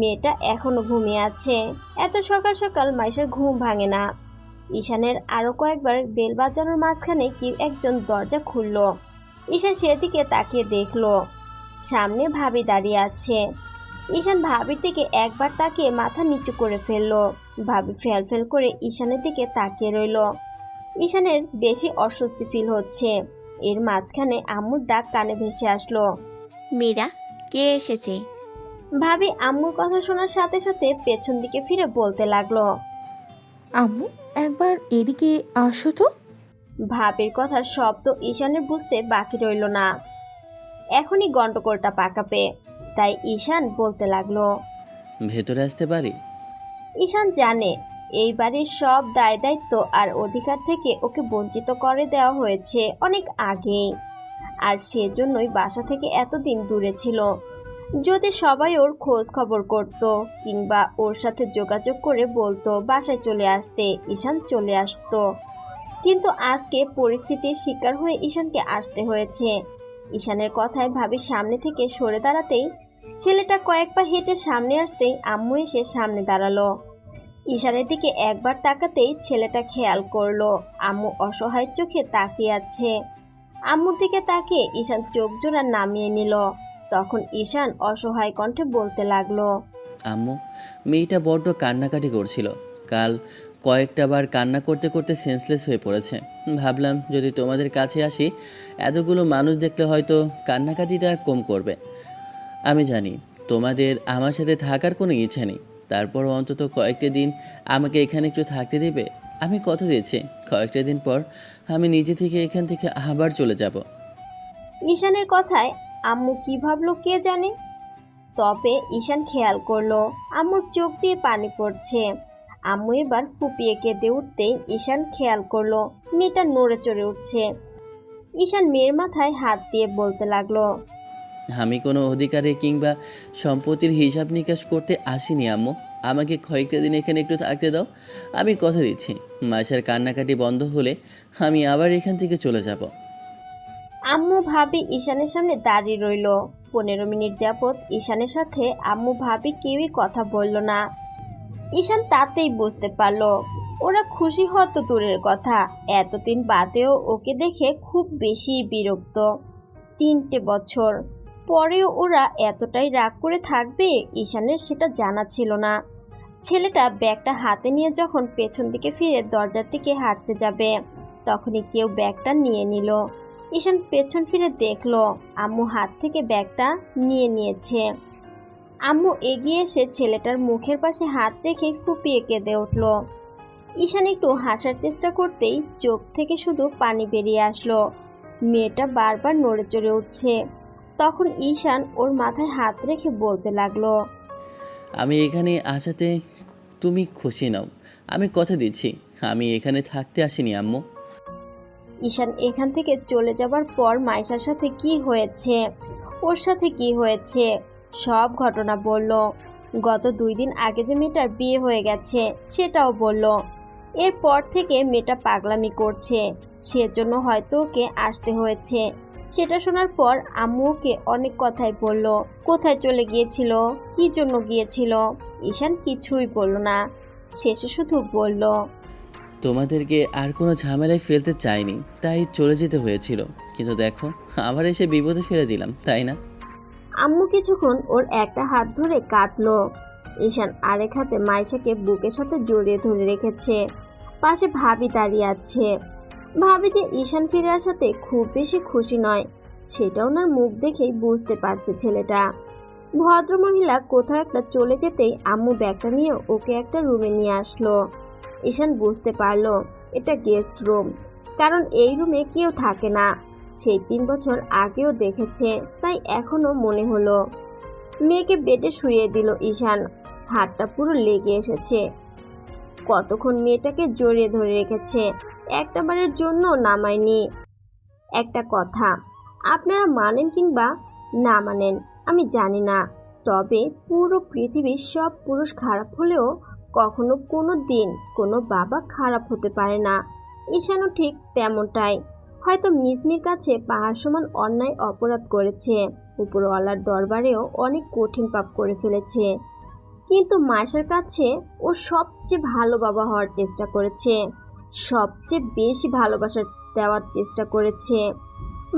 মেয়েটা এখনো ঘুমিয়ে আছে। এত সকাল সকাল মাইশার ঘুম ভাঙে না। ঈশানের আরও কয়েকবার বেল বাজানোর মাঝখানে কি একজন দরজা খুলল। ঈশান সেদিকে তাকিয়ে দেখল সামনে ভাবি দাঁড়িয়ে আছে। ঈশান ভাবির দিকে একবার তাকিয়ে মাথা নিচু করে ফেলল। ভাবি ফেল করে ঈশানের দিকে তাকিয়ে রইল। ঈশানের বেশি অস্বস্তি ফিল হচ্ছে। এর মাঝখানে আম্মুর ডাক কানে ভেসে আসলো। মীরা, কে এসেছে? ভাবি আম্মুর কথা শোনার সাথে সাথে পেছন দিকে ফিরে বলতে লাগলো। আম্মু, একবার এদিকে আসো তো। ভাবির কথার শব্দ ঈশানের বুঝতে বাকি রইল না। এখনই গন্ডগোলটা পাকাবে, তাই ঈশান বলতে লাগলো। ভেতরে আসতে পারি? ঈশান জানে এই বাড়ির সব দায় দায়িত্ব আর অধিকার থেকে ওকে বঞ্চিত করে দেওয়া হয়েছে অনেক আগেই, আর সেজন্যই বাসা থেকে এতদিন দূরে ছিল। যদি সবাই ওর খোঁজ খবর করত কিংবা ওর সাথে যোগাযোগ করে বলতো বাসায় চলে আসতে, ঈশান চলে আসতো। কিন্তু আজকে পরিস্থিতির শিকার হয়ে ঈশানকে আসতে হয়েছে। ঈশানের কথায় ভাবি সামনে থেকে সরে দাঁড়াতেই ছেলেটা কয়েক পা হেঁটে সামনে আসতেই আম্মু এসে সামনে দাঁড়ালো। ঈশানের দিকে একবার তাকাতেই ছেলেটা খেয়াল করলো আম্মু অসহায় চোখে তাকিয়ে আছে। আম্মুর দিকে তাকিয়ে ঈশান চোখ জোড়া নামিয়ে নিল। তখন ঈশান অসহায় কণ্ঠে বলতে লাগলো। আম্মু, মেয়েটা বড্ড কান্নাকাটি করছিল। কাল কয়েকটা বার কান্না করতে করতে সেন্সলেস হয়ে পড়েছে। ভাবলাম যদি তোমাদের কাছে আসি, এতগুলো মানুষ দেখলে হয়তো কান্নাকাটিটা কম করবে। আমি জানি তোমাদের আমার সাথে থাকার কোনো ইচ্ছে নেই, তারপরও অন্তত কয়েকটা দিন আমাকে এখানে একটু থাকতে দেবে? আমি কথা দিয়েছি কয়েকটা দিন পর আমি নিজে থেকে এখান থেকে আবার চলে যাব। ঈশানের কথায় আম্মু কি ভাবলো কে জানে। তবে ঈশান খেয়াল করলো আম্মুর চোখ দিয়ে পানি পড়ছে। আম্মু এবার ফুপিয়ে কেঁদে উঠতেই ঈশান খেয়াল করলো মেয়েটা নড়ে চড়ে উঠছে। ঈশান মেয়ের মাথায় হাত দিয়ে বলতে লাগলো। আমি কোনো অধিকারে কিংবা সম্পত্তির হিসাব নিকাশ করতে আসিনি আম্মু। আমাকে কয়েকটা দিন এখানে একটু থাকতে দাও। আমি কথা দিচ্ছি মাসের কান্নাকাটি বন্ধ হলে আমি আবার এখান থেকে চলে যাব। আম্মু ভাবি ঈশানের সামনে দাঁড়িয়ে রইল। 15 মিনিট যাবৎ ঈশানের সাথে আম্মু ভাবি কেউই কথা বলল না। ঈশান তাতেই বুঝতে পারলো ওরা খুশি হতো দূরের কথা, এতদিন বাদেও ওকে দেখে খুব বেশি বিরক্ত। 3টে বছর পরেও ওরা এতটাই রাগ করে থাকবে ঈশানের সেটা জানা ছিল না। ছেলেটা ব্যাগটা হাতে নিয়ে যখন পেছন দিকে ফিরে দরজার দিকে হাঁটতে যাবে, তখনই কেউ ব্যাগটা নিয়ে নিল। ঈশান পেছন ফিরে দেখলো আম্মু হাত থেকে ব্যাগটা নিয়ে নিয়েছে। আম্মু এগিয়ে এসে ছেলেটার মুখের পাশে হাত রেখে ফুপিয়ে কেঁদে উঠল। ঈশান একটু হাসার চেষ্টা করতেই চোখ থেকে শুধু পানি বেরিয়ে আসলো। মেয়েটা বারবার নড়ে চড়ে উঠছে। তখন ঈশান ওর মাথায় হাত রেখে বলতে লাগলো। আমি এখানে আসাতে তুমি খুশি নাও। আমি কথা দিচ্ছি আমি এখানে থাকতে আসিনি আম্মু। ঈশান এখান থেকে চলে যাবার পর মাইশার সাথে কি হয়েছে, ওর সাথে কি হয়েছে সব ঘটনা বলল। গত 2 দিন আগে যে মেয়েটার বিয়ে হয়ে গেছে সেটাও বলল। এরপর থেকে মেয়েটা পাগলামি করছে, সেজন্য হয়তো ওকে আসতে হয়েছে। সেটা শোনার পর আম্মু ওকে অনেক কথাই বলল। কোথায় চলে গিয়েছিল, কি জন্য গিয়েছিল, ঈশান কিছুই বলল না। শেষে শুধু বলল, তোমাদেরকে আর কোনো ঝামেলায় ফেলতে চাইনি তাই চলে যেতে হয়েছিল, কিন্তু দেখো আবার এসে বিপদে ফেলে দিলাম, তাই না? আম্মু কিছুক্ষণ ওর একটা হাত ধরে কাঁদলো। ঈশান আরেক হাতে মাইশাকে বুকের সাথে জড়িয়ে ধরে রেখেছে। পাশে ভাবি দাঁড়িয়ে আছে। ভাবি যে ঈশান ফিরে আসাতে খুব বেশি খুশি নয়, সেটা ওনার মুখ দেখেই বুঝতে পারছে ছেলেটা। ভদ্রমহিলা কোথাও একটা চলে যেতেই আম্মু ব্যাগটা নিয়ে ওকে একটা রুমে নিয়ে আসলো। ঈশান বুঝতে পারলো এটা গেস্ট রুম, কারণ এই রুমে কেউ থাকে না। সেই 3 বছর আগেও দেখেছে, তাই এখনো মনে হলো। মেয়েকে বেডে শুইয়ে দিল ঈশান। হাতটা পুরো লেগে এসেছে। কতক্ষণ মেয়েটাকে জড়িয়ে ধরে রেখেছে, একটাবারের জন্য নামায়নি। একটা কথা আপনারা মানেন কিংবা না মানেন আমি জানি না, তবে পুরো পৃথিবীর সব পুরুষ খারাপ হলেও কখনো কোনো দিন কোনো বাবা খারাপ হতে পারে না। ঈশানও ঠিক তেমনটাই। হয়তো মিসমির কাছে পাহাড় সমান অন্যায় অপরাধ করেছে, উপরওয়ালার দরবারেও অনেক কঠিন পাপ করে ফেলেছে, কিন্তু মায়ের কাছে ও সবচেয়ে ভালো বাবা হওয়ার চেষ্টা করেছে, সবচেয়ে বেশি ভালোবাসা দেওয়ার চেষ্টা করেছে।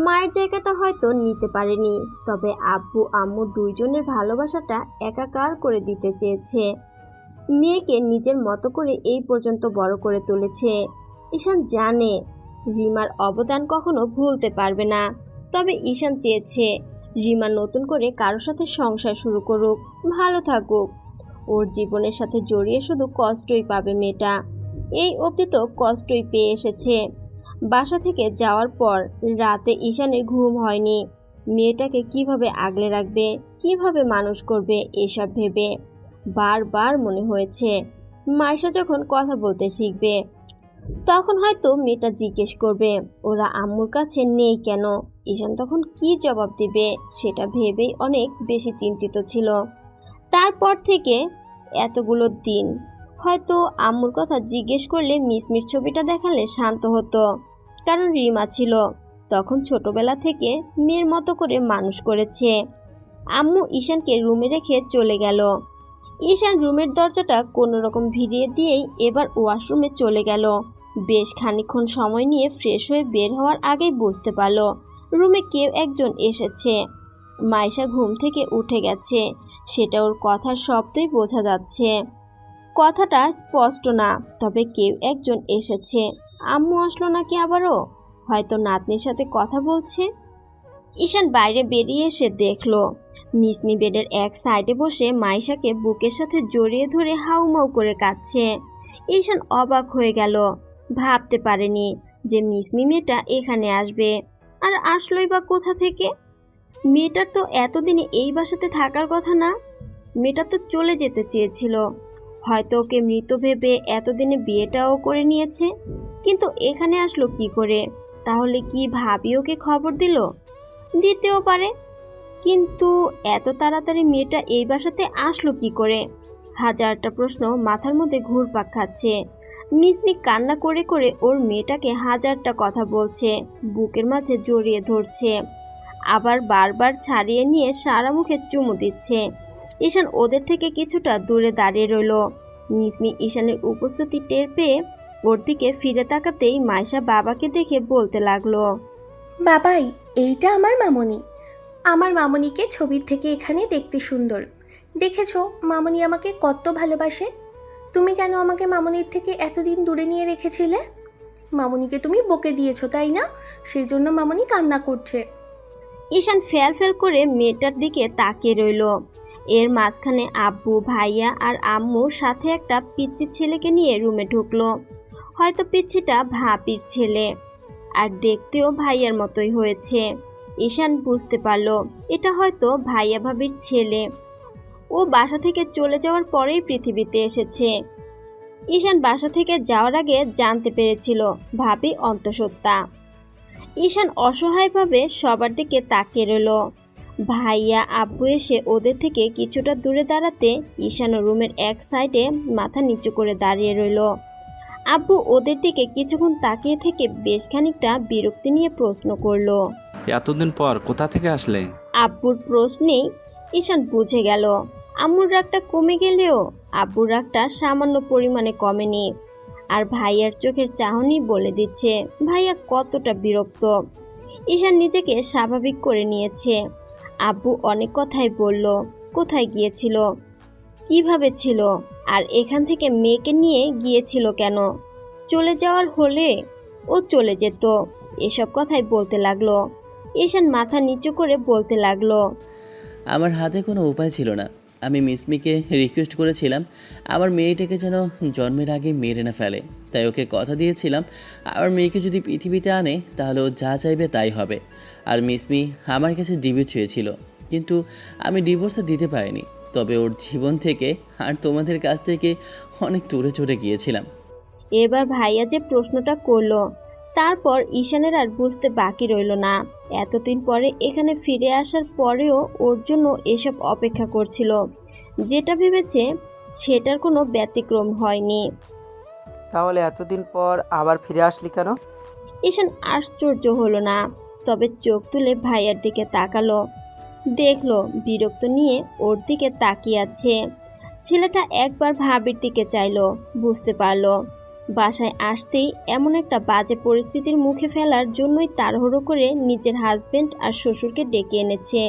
মায়ের জায়গাটা হয়তো নিতে পারেনি, তবে আব্বু আম্মু দুইজনের ভালোবাসাটা একাকার করে দিতে চেয়েছে। মেয়েকে নিজের মতো করে এই পর্যন্ত বড় করে তুলেছে। ঈশান জানে রিমার অবদান কখনো ভুলতে পারবে না, তবে ঈশান চেয়েছে রিমা নতুন করে কারোর সাথে সংসার শুরু করুক, ভালো থাকুক। ওর জীবনের সাথে জড়িয়ে শুধু কষ্টই পাবে মেয়েটা। এই অবধি তো কষ্টই পেয়ে এসেছে। বাসা থেকে যাওয়ার পর রাতে ঈশানের ঘুম হয়নি। মেয়েটাকে কিভাবে আগলে রাখবে, কিভাবে মানুষ করবে, এসব ভেবে বারবার মনে হয়েছে মাইশা যখন কথা বলতে শিখবে তখন হয়তো মেয়েটা জিজ্ঞেস করবে ওরা আম্মুর কাছে নেই কেন। ঈশান তখন কি জবাব দিবে সেটা ভেবেই অনেক বেশি চিন্তিত ছিল। তারপর থেকে এতগুলো দিন হয়তো আম্মুর কথা জিজ্ঞেস করলে মিসমির ছবিটা দেখালে শান্ত হতো, কারণ রিমা ছিল তখন ছোটবেলা থেকে মেয়ের মতো করে মানুষ করেছে। আম্মু ঈশানকে রুমে রেখে চলে গেল। ঈশান রুমের দরজাটা কোনো রকম ভিড়িয়ে দিয়েই এবার ওয়াশরুমে চলে গেল। বেশ খানিকক্ষণ সময় নিয়ে ফ্রেশ হয়ে বের হওয়ার আগেই বুঝতে পারল রুমে কেউ একজন এসেছে। মাইশা ঘুম থেকে উঠে গেছে, সেটা ওর কথার শব্দই বোঝা যাচ্ছে। কথাটা স্পষ্ট না, তবে কেউ একজন এসেছে। আম্মু আসলো নাকি আবারও, হয়তো নাতনির সাথে কথা বলছে। ঈশান বাইরে বেরিয়ে এসে দেখলো মিসমি বেডের এক সাইডে বসে মাইশাকে বুকের সাথে জড়িয়ে ধরে হাউমাউ করে কাঁদছে। ঈশান অবাক হয়ে গেল, ভাবতে পারেনি যে মিসমি মেয়েটা এখানে আসবে, আর আসলোই বা কোথা থেকে। মেয়েটার তো এতদিনে এই বাসাতে থাকার কথা না, মেয়েটা তো চলে যেতে চেয়েছিল। হয়তো ওকে মৃত ভেবে এতদিনে বিয়েটাও করে নিয়েছে, কিন্তু এখানে আসলো কি করে? তাহলে কি ভাবি ওকে খবর দিল? দিতেও পারে, কিন্তু এত তাড়াতাড়ি মেয়েটা এই বাসাতে আসলো কি করে? হাজারটা প্রশ্ন মাথার মধ্যে ঘুরপাক খাচ্ছে। মিসমি কান্না করে করে ওর মেয়েটাকে হাজারটা কথা বলছে, বুকের মাঝে জড়িয়ে ধরছে, আবার বারবার ছাড়িয়ে নিয়ে সারা মুখে চুমু দিচ্ছে। ঈশান ওদের থেকে কিছুটা দূরে দাঁড়িয়ে রইল। মিসমি ঈশানের উপস্থিতি টের পেয়ে ওর দিকে ফিরে তাকাতেই মাইশা বাবাকে দেখে বলতে লাগলো, বাবাই, এইটা আমার মামনি। আমার মামনিকে ছবির থেকে এখানে দেখতে সুন্দর। দেখেছো মামনি আমাকে কত ভালোবাসে। তুমি কেন আমাকে মামনির থেকে এতদিন দূরে নিয়ে রেখেছিলে? মামনিকে তুমি বকে দিয়েছো তাই না? সেই জন্য মামনি কান্না করছে। ঈশান ফেল ফেল করে মেয়েটার দিকে তাকিয়ে রইল। এর মাঝখানে আব্বু, ভাইয়া আর আম্মুর সাথে একটা পিচ্চি ছেলেকে নিয়ে রুমে ঢুকলো। হয়তো পিচ্চিটা ভাবির ছেলে, আর দেখতেও ভাইয়ার মতোই হয়েছে। ঈশান বুঝতে পারল এটা হয়তো ভাইয়া ভাবির ছেলে। ও বাসা থেকে চলে যাওয়ার পরেই পৃথিবীতে এসেছে। ঈশান বাসা থেকে যাওয়ার আগে জানতে পেরেছিল ভাবি অন্তঃসত্ত্বা। ঈশান অসহায়ভাবে সবার দিকে তাকিয়ে রইল। ভাইয়া আব্বু এসে ওদের থেকে কিছুটা দূরে দাঁড়াতে ঈশানও রুমের এক সাইডে মাথা নিচু করে দাঁড়িয়ে রইল। আব্বু ওদের দিকে কিছুক্ষণ তাকিয়ে থেকে বেশ খানিকটা বিরক্তি নিয়ে প্রশ্ন করলো, এতদিন পর কোথা থেকে আসলে? আব্বুর প্রশ্নেই ঈশান বুঝে গেল আম্মুর রাগটা কমে গেলেও আব্বুর রাগটা সামান্য পরিমাণে কমেনি। আর ভাইয়ার চোখের চাহনি বলে দিচ্ছে ভাইয়া কতটা বিরক্ত। ঈশান নিজেকে স্বাভাবিক করে নিয়েছে। আব্বু অনেক কথাই বলল, কোথায় গিয়েছিল, কিভাবে ছিল, আর এখান থেকে মেয়েকে নিয়ে গিয়েছিল কেন। চলে যাওয়ার হলে ও চলে যেত, এসব কথাই বলতে লাগলো। ঈশান মাথা নিচু করে বলতে লাগলো। আমার হাতে কোনো উপায় ছিল না। আমি মিসমিকে রিকোয়েস্ট করেছিলাম আমার মেয়েটাকে যেন জন্মের আগে মেরে না ফেলে। তাই ওকে কথা দিয়েছিলাম আমার মেয়েকে যদি পৃথিবীতে আনে তাহলে ও যা চাইবে তাই হবে। আর মিসমি আমার কাছে ডিভোর্স চেয়েছিল, কিন্তু আমি ডিভোর্সটা দিতে পারিনি। তবে ওর জীবন থেকে আর তোমাদের কাছ থেকে অনেক দূরে চলে গিয়েছিলাম। এবার ভাইয়া যে প্রশ্নটা করলো, তারপর ঈশানের আর বুঝতে বাকি রইল না। এতদিন পরে এখানে ফিরে আসার পরেও ওর জন্য এসব অপেক্ষা করছিল। যেটা ভেবেছে সেটার কোনো ব্যতিক্রম হয়নি। তাহলে এতদিন পর আবার ফিরে আসলি কেন? ঈশান আশ্চর্য হলো না, তবে চোখ তুলে ভাইয়ার দিকে তাকালো। দেখলো বিরক্ত নিয়ে ওর দিকে তাকিয়ে আছে। ছেলেটা একবার ভাবির দিকে চাইলো, বুঝতে পারলো বাসায় আসতেই এমন একটা বাজে পরিস্থিতির মুখে ফেলার জন্যই তাড়াহুড়ো করে নিজের হাজবেন্ড আর শ্বশুরকে ডেকে এনেছে।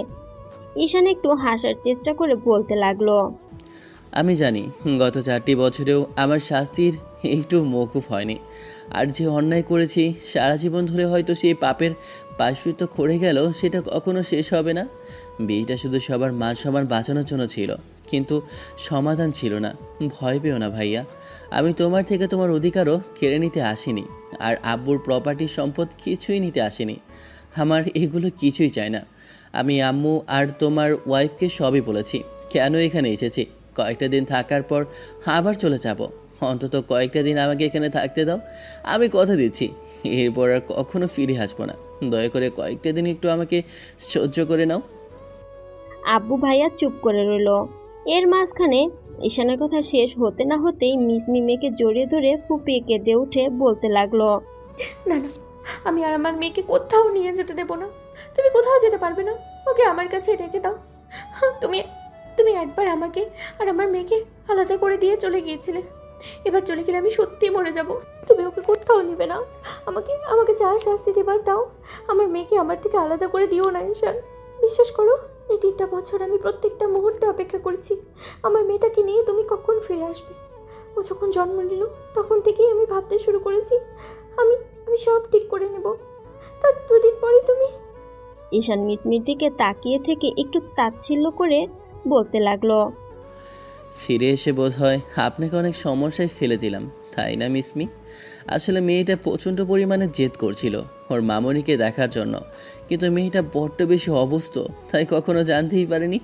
ঈশান একটু হাসার চেষ্টা করে বলতে লাগলো। আমি জানি গত 4টি বছরেও আমার শাস্তির একটু মওকুফ হয়নি। আর যে অন্যায় করেছি সারা জীবন ধরে হয়তো সেই পাপের প্রায়শ্চিত্ত করে গেল, সেটা কখনো শেষ হবে না। বিয়েটা শুধু সবার মান সম্মান বাঁচানোর জন্য ছিল, কিন্তু সমাধান ছিল না। ভয় পেও না ভাইয়া, আমি তোমার থেকে তোমার অধিকারও কেড়ে নিতে আসিনি। আর আব্বুর প্রপার্টি সম্পদ কিছুই নিতে আসিনি। আমার এগুলো কিছুই চাই না। আমি আম্মু আর তোমার ওয়াইফকে সবই বলেছি কেন এখানে এসেছি। কয়েকটা দিন থাকার পর আবার চলে যাব। অন্তত কয়েকটা দিন আমাকে এখানে থাকতে দাও। আমি কথা দিচ্ছি এরপর আর কখনো ফিরে আসবো না। দয়া করে কয়েকটা দিন একটু আমাকে সহ্য করে নাও। আব্বু ভাইয়া চুপ করে রইল। এর মাঝখানে ঈশানের কথা শেষ হতে না হতেই মিসমি মেয়েকে জড়িয়ে ধরে ফুপিয়ে কেঁদে উঠে বলতে লাগলো। না না, আমি আর আমার মেয়েকে কোথাও নিয়ে যেতে দেবো না। তুমি কোথাও যেতে পারবে না, ওকে আমার কাছে রেখে দাও। তুমি তুমি একবার আমাকে আর আমার মেয়েকে আলাদা করে দিয়ে চলে গিয়েছিলে, এবার চলে গেলে আমি সত্যিই মরে যাব। তুমি ওকে কোথাও নিবে না, আমাকে আমাকে যা শাস্তি দেবার দাও, আমার মেয়েকে আমার থেকে আলাদা করে দিও না ঈশান। বিশ্বাস করো, এই 3টা বছর আমি প্রত্যেকটা মুহূর্তে অপেক্ষা করেছি আমার মেয়েটাকে নিয়ে তুমি কখন ফিরে আসবে। ও যখন জন্ম নিল তখন থেকেই আমি ভাবতে শুরু করেছি আমি আমি সব ঠিক করে নেব। তার 2 দিন পরেই তুমি। ঈশান মিসমির দিকে তাকিয়ে থেকে একটু তাচ্ছিল্য করে বলতে লাগলো। ফিরে এসে বোধ হয় আপনাকে অনেক সমস্যায় ফেলে দিলাম, তাই না মিসমি? আসলে মেয়েটা প্রচণ্ড পরিমাণে জেদ করছিল ওর মামনিকে দেখার জন্য, কিন্তু মেয়েটা বড্ড বেশি অবস্থ, তাই কখনো জানতেই পারেনি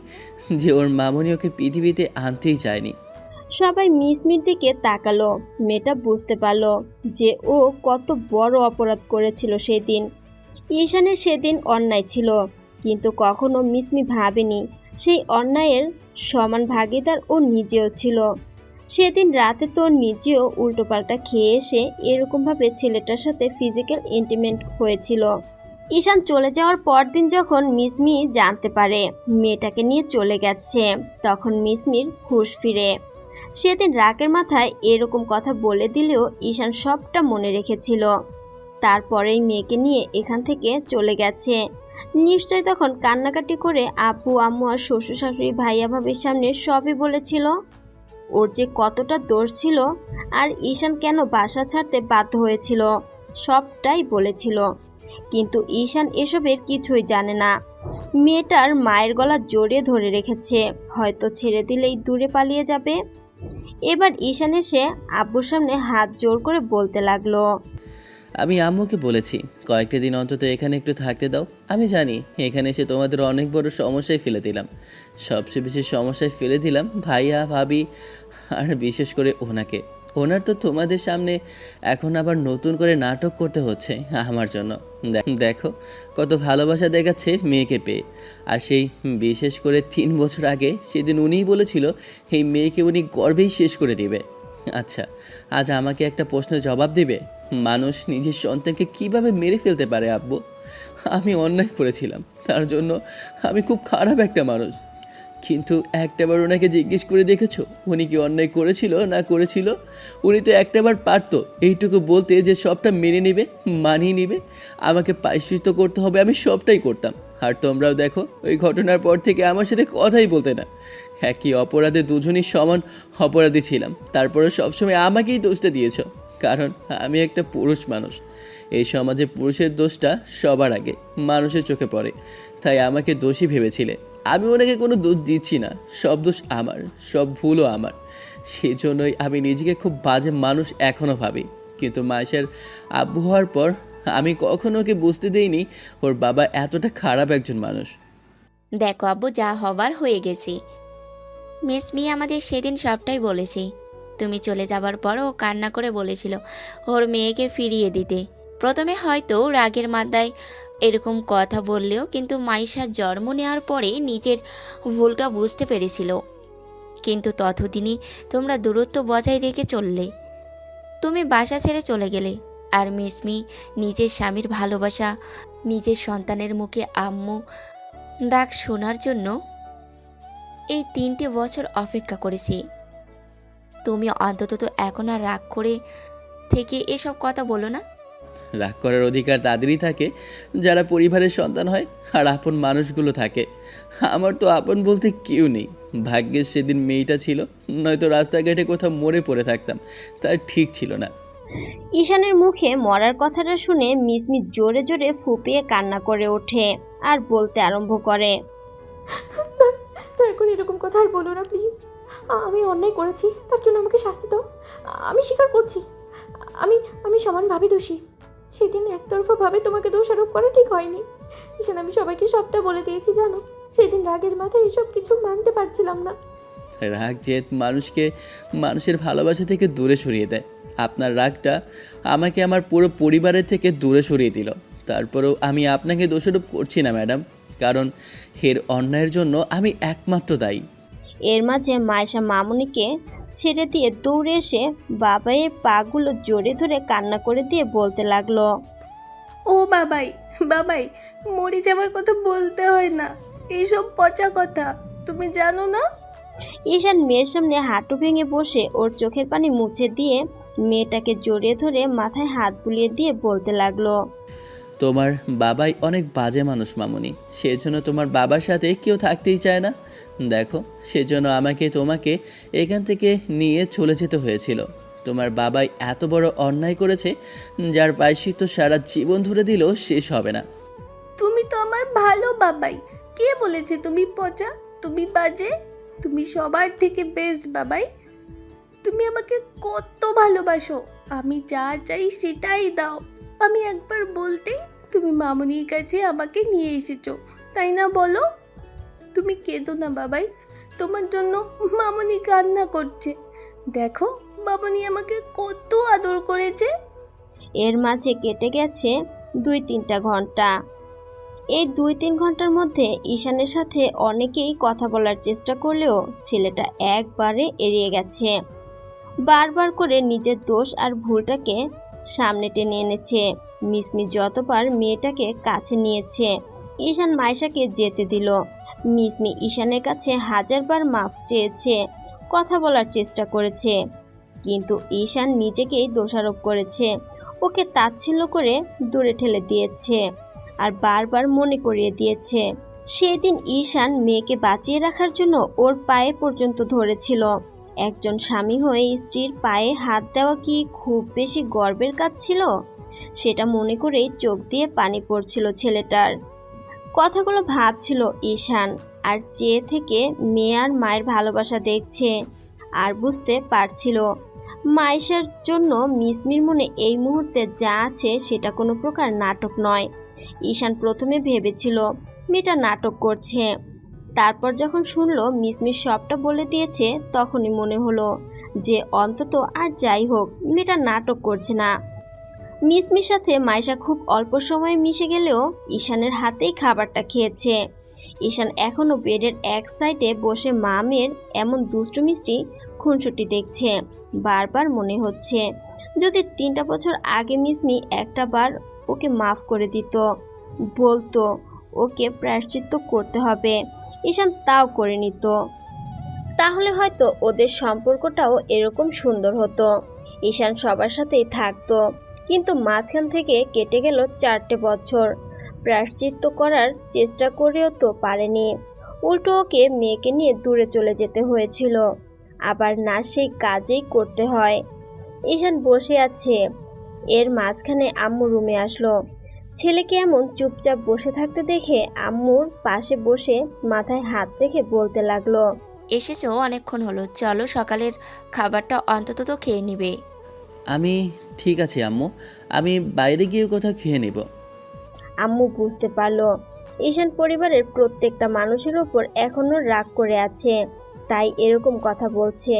যে ওর মামনি ওকে পৃথিবীতে আনতেই চায়নি। সবাই মিসমির দিকে তাকালো। মেয়েটা বুঝতে পারলো যে ও কত বড় অপরাধ করেছিল সেদিন। ঈশানের সেদিন অন্যায় ছিল, কিন্তু কখনো মিসমি ভাবেনি সেই অন্যায়ের সমান ভাগীদার ও নিজেও ছিল। সেদিন রাতে তো নিজেও উল্টোপাল্টা খেয়ে এসে এরকমভাবে ছেলেটার সাথে ফিজিক্যাল ইন্টিমেট হয়েছিল। ঈশান চলে যাওয়ার পরদিন যখন মিসমি জানতে পারে মেয়েটাকে নিয়ে চলে গেছে, তখন মিসমির হুঁশ ফিরে। সেদিন রাগের মাথায় এরকম কথা বলে দিলেও ঈশান সবটা মনে রেখেছিল। তারপরেই মেয়েকে নিয়ে এখান থেকে চলে গেছে। নিশ্চয় তখন কান্নাকাটি করে আব্বু আম্মু আর শ্বশুর শাশুড়ি ভাইয়া ভাবির সামনে সবই বলেছিল ওর যে কতটা দোষ ছিল আর ঈশান কেন বাসা ছাড়তে বাধ্য হয়েছিল, সবটাই বলেছিল। কিন্তু ঈশান এসবের কিছুই জানে না। মেয়েটার মায়ের গলা জড়িয়ে ধরে রেখেছে, হয়তো ছেড়ে দিলেই দূরে পালিয়ে যাবে। এবার ঈশান এসে আব্বুর সামনে হাত জোর করে বলতে লাগলো। আমি আম্মুকে বলেছি কয়েকটা দিন অন্তত এখানে একটু থাকতে দাও। আমি জানি এখানে এসে তোমাদের অনেক বড় সমস্যায় ফেলে দিলাম। সবচেয়ে বেশি সমস্যায় ফেলে দিলাম ভাইয়া ভাবি, আর বিশেষ করে ওনার তো তোমাদের সামনে এখন আবার নতুন করে নাটক করতে হচ্ছে আমার জন্য। দেখো কত ভালোবাসা দেখাচ্ছে মেয়েকে পেয়ে। আর সেই বিশেষ করে 3 বছর আগে সেদিন উনিই বলেছিল এই মেয়েকে উনি গর্বেই শেষ করে দিবে। আচ্ছা, আজ আমাকে একটা প্রশ্নের জবাব দিবে, মানুষ নিজের সন্তানকে কিভাবে মেরে ফেলতে পারে আব্বু? আমি অন্যায় করেছিলাম, তার জন্য আমি খুব খারাপ একটা মানুষ। কিন্তু একটাবার ওনাকে জিজ্ঞেস করে দেখেছো উনি কি অন্যায় করেছিল না করেছিল? উনি তো একটাবার পারতো এইটুকু বলতে যে সবটা মেনে নেবে, মানিয়ে নেবে, আমাকে প্রায়শ্চিত্ত করতে হবে, আমি সবটাই করতাম। আর তোমরাও দেখো ওই ঘটনার পর থেকে আমার সাথে কথাই বলতে না। একই অপরাধে দুজনই সমান অপরাধী ছিলাম, তারপরে সবসময় আমাকেই দোষটা দিয়েছ, কারণ আমি একটা পুরুষ মানুষ। এই সমাজে পুরুষের দোষটা সবার আগে মানুষের চোখে পড়ে, তাই আমাকে দোষী ভেবেছিলে। আমি ওনাকে কোনো দোষ দিচ্ছি না, সব দোষ আমার, সব ভুলও আমার। সেই জন্যই আমি নিজেকে খুব বাজে মানুষ এখনও ভাবি। কিন্তু মায়েশার আব্বু হওয়ার পর আমি কখনো ওকে বুঝতে দেইনি ওর বাবা এতটা খারাপ একজন মানুষ। দেখো আব্বু, যা হবার হয়ে গেছে। মিসমি আমাদের সেদিন সবটাই বলেছে। তুমি চলে যাবার পর ও কান্না করে বলেছিল ওর মেয়েকে ফিরিয়ে দিতে। প্রথমে হয়তো রাগের মাথায় এরকম কথা বললেও কিন্তু মাইশার জন্ম নেওয়ার পরে নিজের ভুলটা বুঝতে পেরেছিল। কিন্তু ততদিনই তোমরা দূরত্ব বজায় রেখে চললে। তুমি বাসা ছেড়ে চলে গেলে, আর মিসমি নিজের স্বামীর ভালোবাসা, নিজের সন্তানের মুখে আম্মু ডাক শোনার জন্য এই 3টে বছর অপেক্ষা করেছি। তুমি অন্তত তো এখন আর রাগ করে থেকে এসব কথা বলো না। রাগ করার অধিকার তাদেরই থাকে যারা পরিবারের সন্তান হয় আর আপন মানুষগুলো থাকে। আমার তো আপন বলতে কেউ নেই। ভাগ্যের সেদিন মেয়েটা ছিল, নয়তো রাস্তাঘাটে কোথাও মরে পড়ে থাকতাম। তার ঠিক ছিল না। ঈশানের মুখে মরার কথাটা শুনে মিসমি জোরে জোরে ফুপিয়ে কান্না করে ওঠে আর বলতে আরম্ভ করে, দয়া করে এরকম কথা আর বলো না প্লিজ। আমি অন্যায় করেছি, তার জন্য আমাকে শাস্তি দাও। আমি স্বীকার করছি, আমি আমি সমানভাবে দোষী। সেদিন একতরফাভাবে তোমাকে দোষারোপ করা ঠিক হয়নি। ঈশান, আমি সবাইকে সবটা বলে দিয়েছি জানো। সেদিন রাগের মাথায় এসব কিছু মানতে পারছিলাম না। রাগ জেদ মানুষকে মানুষের ভালোবাসা থেকে দূরে সরিয়ে দেয়। আপনার রাগটা আমাকে আমার পুরো পরিবারের থেকে দূরে সরিয়ে দিল। তারপরেও আমি আপনাকে দোষারোপ করছি না ম্যাডাম, কারণ এর অন্যায়ের জন্য আমি একমাত্র দায়ী। এর মাঝে মায়েশা মামুনিকে ছেড়ে দিয়ে দৌড়ে এসে বাবাইয়ের পাগুলো জড়িয়ে ধরে কান্না করে দিয়ে বলতে লাগলো, ও বাবাই, বাবাই, মরে যাওয়ার কথা বলতে হয় না, এইসব পচা কথা তুমি জানো না। ঈশান মেয়ের সামনে হাঁটু ভেঙে বসে ওর চোখের পানি মুছে দিয়ে মেয়েটাকে জড়িয়ে ধরে মাথায় হাত বুলিয়ে দিয়ে বলতে লাগলো, তোমার বাবাই অনেক বাজে মানুষ মামুনি, সেজন্য তোমার বাবার সাথে কেউ থাকতেই চায় না। দেখো, সেজন্য আমাকে তোমাকে এখান থেকে নিয়ে চলে যেতে হয়েছিল। তোমার বাবাই এত বড় অন্যায় করেছে, যার প্রায়শ্চিত্ত সারা জীবন ধরে দিলেও শেষ হবে না। তুমি তো আমার ভালো বাবাই, কে বলেছে তুমি পচা, তুমি বাজে? তুমি সবার থেকে বেস্ট বাবাই। তুমি আমাকে কত ভালোবাসো, আমি যা চাই সেটাই দাও। আমি একবার বলতেই তুমি মামুনির কাছে আমাকে নিয়ে এসেছো, তাই না বলো? তুমি কেঁদো না বাবাই, তোমার জন্য মামুনি কান্না করছে। দেখো মামুনি আমাকে কত আদর করেছে। এর মাঝে কেটে গেছে 2-3টা ঘন্টা। এই 2-3 ঘন্টার মধ্যে ঈশানের সাথে অনেকেই কথা বলার চেষ্টা করলেও ছেলেটা একবারে এড়িয়ে গেছে। বারবার করে নিজের দোষ আর ভুলটাকে সামনে টেনে এনেছে। মিসমি যতবার মেয়েটাকে কাছে নিয়েছে, ঈশান মাইশাকে যেতে দিল। মিসমি ঈশানের কাছে 1000বার মাফ চেয়েছে, কথা বলার চেষ্টা করেছে, কিন্তু ঈশান নিজেকেই দোষারোপ করেছে, ওকে তাচ্ছিল্য করে দূরে ঠেলে দিয়েছে আর বারবার মনে করিয়ে দিয়েছে সেদিন ঈশান মেয়েকে বাঁচিয়ে রাখার জন্য ওর পায়ে পর্যন্ত ধরেছিল। একজন স্বামী হয়ে স্ত্রীর পায়ে হাত দেওয়া কি খুব বেশি গর্বের কাজ ছিল? সেটা মনে করেই চোখ দিয়ে পানি পড়ছিল ছেলেটার। কথাগুলো ভাবছিল ঈশান, আর চেয়ে থেকে মেয়ে আর মায়ের ভালোবাসা দেখছে আর বুঝতে পারছিল মাইশার জন্য মিসমির মনে এই মুহূর্তে যা আছে সেটা কোনো প্রকার নাটক নয়। ঈশান প্রথমে ভেবেছিল মেয়েটা নাটক করছে, তারপর যখন শুনলো মিসমির সবটা বলে দিয়েছে তখনই মনে হলো যে অন্তত আর যাই হোক মেয়েটা নাটক করছে না। মিসমির সাথে মাইশা খুব অল্প সময়ে মিশে গেলেও ঈশানের হাতেই খাবারটা খেয়েছে। ঈশান এখনও বেডের এক সাইডে বসে মামের এমন দুষ্টু মিষ্টি খুনসুটি দেখছে। বারবার মনে হচ্ছে যদি 3টা বছর আগে মিসমি একটা বার ওকে মাফ করে দিত, বলতো ওকে প্রায়শ্চিত্ত করতে হবে, ঈশান তাও করে নিত, তাহলে হয়তো ওদের সম্পর্কটাও এরকম সুন্দর হতো। ঈশান সবার সাথেই থাকতো। কিন্তু মাঝখান থেকে কেটে গেল 4টে বছর। প্রায়শ্চিত্ত করার চেষ্টা করেও তো পারেনি, উল্টো ওকে মেয়েকে নিয়ে দূরে চলে যেতে হয়েছিল। আবার না সেই কাজেই করতে হয়। ঈশান বসে আছে, এর মাঝখানে আম্মু রুমে আসলো। ছেলেকে এমন চুপচাপ বসে থাকতে দেখে আম্মুর পাশে বসে মাথায় হাত রেখে বলতে লাগলো, এসেছো অনেকক্ষণ হলো, চলো সকালের খাবারটা অন্তত তো খেয়ে নিবে। আমি ঠিক আছে আম্মু, আমি বাইরে গিয়ে কোথাও খেয়ে নেব। আম্মু বুঝতে পারলো ঈশান পরিবারের প্রত্যেকটা মানুষের ওপর এখনো রাগ করে আছে, তাই এরকম কথা বলছে।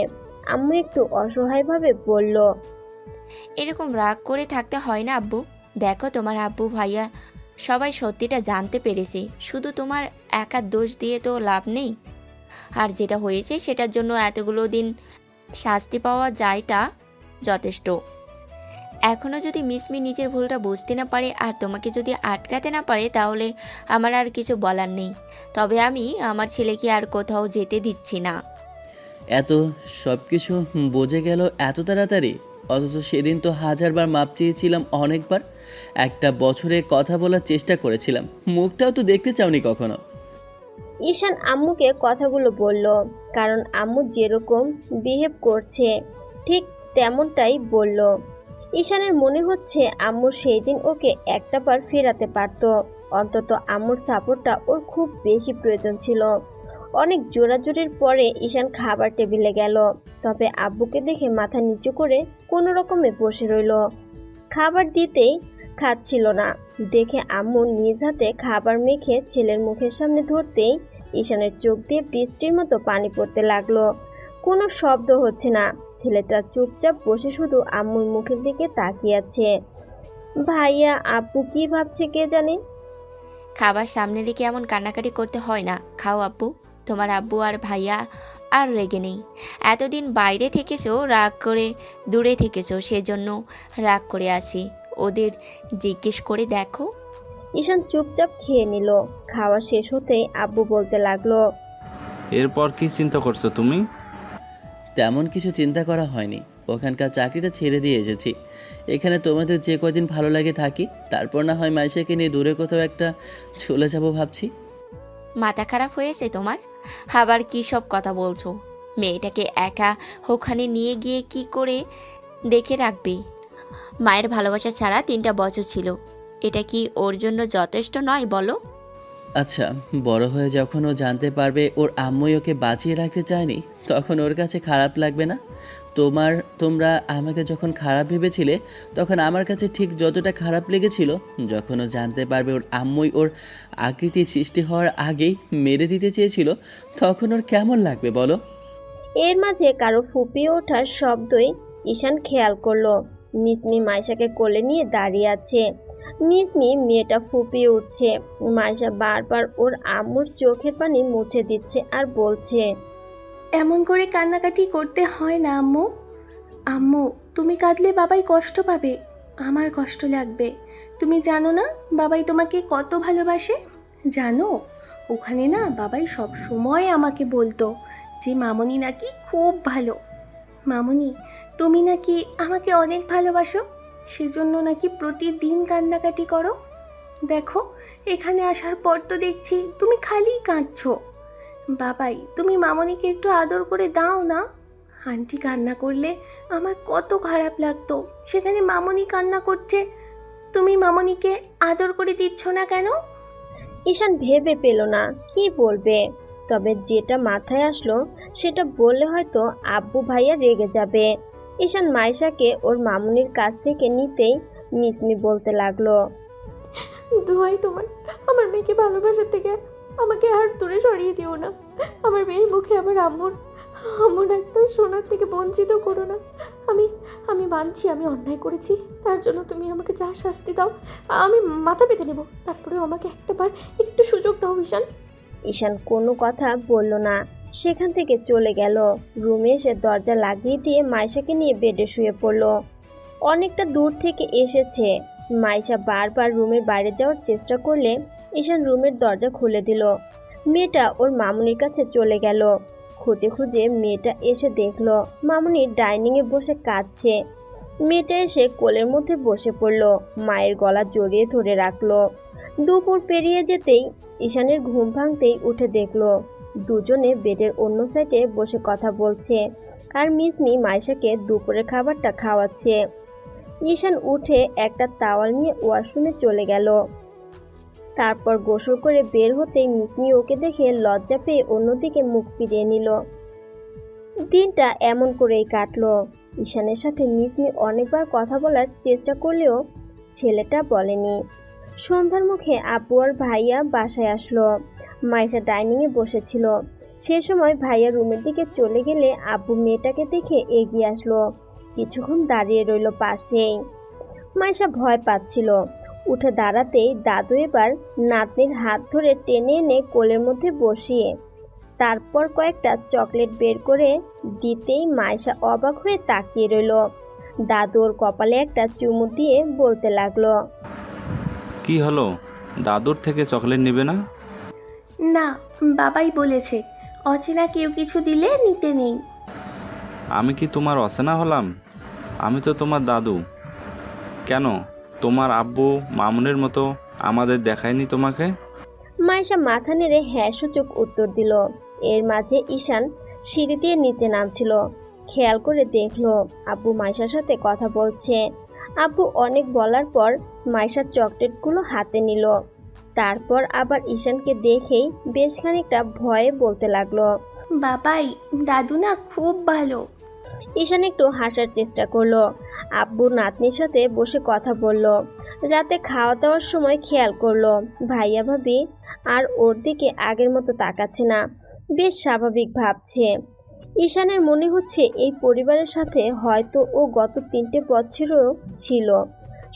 আম্মু একটু অসহায়ভাবে বলল, এরকম রাগ করে থাকতে হয় না আব্বু। দেখো তোমার আব্বু ভাইয়া সবাই সত্যিটা জানতে পেরেছে, শুধু তোমার একার দোষ দিয়ে তো লাভ নেই। আর যেটা হয়েছে সেটার জন্য এতগুলো দিন শাস্তি পাওয়া যায়টা যথেষ্ট। এখনও যদি মিসমি নিজের ভুলটা বুঝতে না পারে আর তোমাকে যদি আটকাতে না পারে, তাহলে আমার আর কিছু বলার নেই। তবে আমি আমার ছেলেকে আর কোথাও যেতে দিচ্ছি না। এত সব কিছু বোঝে গেল এত তাড়াতাড়ি, অথচ সেদিন তো হাজারবার মাপ চেয়েছিলাম, অনেকবার। একটা বছরে কথা বলার চেষ্টা করেছিলাম, মুখটাও তো দেখতে চাওনি কখনো। ঈশান আম্মুকে কথাগুলো বলল, কারণ আম্মু যেরকম বিহেভ করছে ঠিক তেমনটাই বলল। ঈশানের মনে হচ্ছে আম্মু সেই দিন ওকে একটা বার ফেরাতে পারতো, অন্তত আম্মুর সাপোর্টটা ওর খুব বেশি প্রয়োজন ছিল। অনেক জোরাজোরির পরে ঈশান খাবার টেবিলে গেল, তবে আব্বুকে দেখে মাথা নিচু করে কোনো রকমে বসে রইল। খাবার দিতেই খাচ্ছিল না দেখে আম্মু নিজ হাতে খাবার মেখে ছেলের মুখের সামনে ধরতেই ঈশানের চোখ দিয়ে বৃষ্টির মতো পানি পড়তে লাগলো। কোনো শব্দ হচ্ছে না, ছেলেটা চুপচাপ বসে শুধু আম্মুর মুখের দিকে তাকিয়ে আছে। ভাইয়া আব্বু কি ভাবছে কে জানে। খাবার সামনে রেখে এমন কান্নাকাটি করতে হয় না, খাও আব্বু। তোমার আব্বু আর ভাইয়া আর রেগে নেই। এতদিন বাইরে থেকেছো, রাগ করে দূরে থেকেছো, সেজন্য রাগ করে আসি। ওদের জিজ্ঞেস করে দেখো। ঈশান চুপচাপ খেয়ে নিল। খাওয়া শেষ হতেই আব্বু বলতে লাগলো, এরপর কি চিন্তা করছো তুমি? তেমন কিছু চিন্তা করা হয়নি, ওখানকার চাকরিটা ছেড়ে দিয়ে এসেছি। এখানে তোমাদের যে কদিন ভালো লাগে থাকি, তারপর না হয় মাইশাকে নিয়ে দূরে কোথাও একটা চলে যাব ভাবছি। মাথা খারাপ হয়েছে তোমার? আবার কী সব কথা বলছো? মেয়েটাকে একা ওখানে নিয়ে গিয়ে কি করে দেখে রাখবে? মায়ের ভালোবাসা ছাড়া 3টা বছর ছিল, এটা কি ওর জন্য যথেষ্ট নয় বলো? আচ্ছা, বড় হয়ে যখন ও জানতে পারবে ওর আম্মুই ওকে বাঁচিয়ে রাখতে চায়নি, তখন ওর কাছে খারাপ লাগবে না? তোমরা আমাকে যখন খারাপ ভেবেছিলে, তখন আমার কাছে ঠিক যতটা খারাপ লেগেছিল যখন ও জানতে পারবে ওর আম্মুই ওর আকৃতি সৃষ্টি হওয়ার আগেই মেরে দিতে চেয়েছিল, তখন ওর কেমন লাগবে বলো? এর মাঝে কারো ফুপিয়ে ওঠার শব্দই ঈশান খেয়াল করলো। মিসমি মাইশাকে কোলে নিয়ে দাঁড়িয়ে আছে। মিসমি মেয়েটা ফুপিয়ে উঠছে। মাইশা বারবার ওর আম্মুর চোখের পানি মুছে দিচ্ছে আর বলছে, এমন করে কান্নাকাটি করতে হয় না আম্মু। আম্মু, তুমি কাঁদলে বাবাই কষ্ট পাবে, আমার কষ্ট লাগবে। তুমি জানো না বাবাই তোমাকে কত ভালোবাসে? জানো, ওখানে না বাবাই সব সময় আমাকে বলতো যে মামনি নাকি খুব ভালো। মামনি, তুমি নাকি আমাকে অনেক ভালোবাসো, সেজন্য নাকি প্রতিদিন কান্নাকাটি করো। দেখো, এখানে আসার পর তো দেখছি তুমি খালি কাঁদছো। বাবাই, তুমি মামনিকে একটু আদর করে দাও না। আন্টি কান্না করলে আমার কত খারাপ লাগতো, সেখানে মামনি কান্না করছে, তুমি মামনিকে আদর করে দিচ্ছ না কেন? ঈশান ভেবে পেল না কি বলবে, তবে যেটা মাথায় আসলো সেটা বললে হয়তো আব্বু ভাইয়া রেগে যাবে। ঈশান মাইশাকে ওর মামুনির কাছ থেকে নিতেই মিসমি বলতে লাগলো, দোহাই তোমার, আমার মেয়েকে ভালোবাসার থেকে আমাকে আর দূরে সরিয়ে দিও না। আমার মেয়ের মুখে আমার আম্মুর একটা সোনার থেকে বঞ্চিত করো না। আমি মানছি আমি অন্যায় করেছি, তার জন্য তুমি আমাকে যা শাস্তি দাও আমি মাথা পেতে নেব। তারপরে আমাকে একটাবার একটু সুযোগ দাও ঈশান। ঈশান কোনো কথা বলল না, সেখান থেকে চলে গেল। রুমে এসে দরজা লাগিয়ে দিয়ে মাইশাকে নিয়ে বেডে শুয়ে পড়ল। অনেকটা দূর থেকে এসেছে। মাইশা বারবার রুমের বাইরে যাওয়ার চেষ্টা করলে ঈশান রুমের দরজা খুলে দিল। মেয়েটা ওর মামুনির কাছে চলে গেল। খুঁজে খুঁজে মেয়েটা এসে দেখলো মামুনি ডাইনিংয়ে বসে কাঁদছে। মেয়েটা এসে কোলের মধ্যে বসে পড়ল, মায়ের গলা জড়িয়ে ধরে রাখলো। দুপুর পেরিয়ে যেতেই ঈশানের ঘুম ভাঙতেই উঠে দেখলো দুজনে বেডের অন্য সাইডে বসে কথা বলছে আর মিসমি মাইশাকে দুপুরের খাবারটা খাওয়াচ্ছে। ঈশান উঠে একটা তাওয়াল নিয়ে ওয়াশরুমে চলে গেল। তারপর গোসল করে বের হতেই মিসমি ওকে দেখে লজ্জা পেয়ে অন্যদিকে মুখ ফিরিয়ে নিল। দিনটা এমন করেই কাটলো। ঈশানের সাথে মিসমি অনেকবার কথা বলার চেষ্টা করলেও ছেলেটা বলেনি। সন্ধ্যার মুখে আব্বু আর ভাইয়া বাসায় আসলো। মাইশা ডাইনিংয়ে বসেছিল। সে সময় ভাইয়া রুমের দিকে চলে গেলে আব্বু মেয়েটাকে দেখে এগিয়ে আসলো। কিছুক্ষণ দাঁড়িয়ে রইল পাশেই। মাইশা ভয় পাচ্ছিল। উঠে দাঁড়াতেই দাদু এবার নাতনির হাত ধরে টেনে এনে কোলের মধ্যে বসিয়ে তারপর কয়েকটা চকলেট বের করে দিতেই মাইশা অবাক হয়ে তাকিয়ে রইল। দাদু ওর কপালে একটা চুমু দিয়ে বলতে লাগলো, কি হলো, দাদুর থেকে চকলেট নেবে না? না, বাবাই বলেছে অচেনা কেউ কিছু দিলে নিতে নেই। আমি কি তোমার অচেনা হলাম? আমি তো তোমার দাদু। কেন তোমার আব্বু মামুনের মতো আমাদের দেখায়নি তোমাকে? মাইশা মাথা নেড়ে হ্যাঁ সূচক উত্তর দিল। এর মাঝে ঈশান সিঁড়ি দিয়ে নিচে নামছিল। খেয়াল করে দেখলো আব্বু মাইশার সাথে কথা বলছে। আব্বু অনেক বলার পর মাইশার চকলেটগুলো হাতে নিল। তারপর আবার ঈশানকে দেখেই বেশ খানিকটা ভয়ে বলতে লাগলো, বাবাই, দাদু না খুব ভালো। ঈশান একটু হাসার চেষ্টা করলো। আব্বু নাতনির সাথে বসে কথা বলল। রাতে খাওয়া দাওয়ার সময় খেয়াল করলো ভাইয়া ভাবি আর ওর দিকে আগের মতো তাকাচ্ছে না, বেশ স্বাভাবিক ভাবছে। ঈশানের মনে হচ্ছে এই পরিবারের সাথে হয়তো ও গত 3 বছরও ছিল।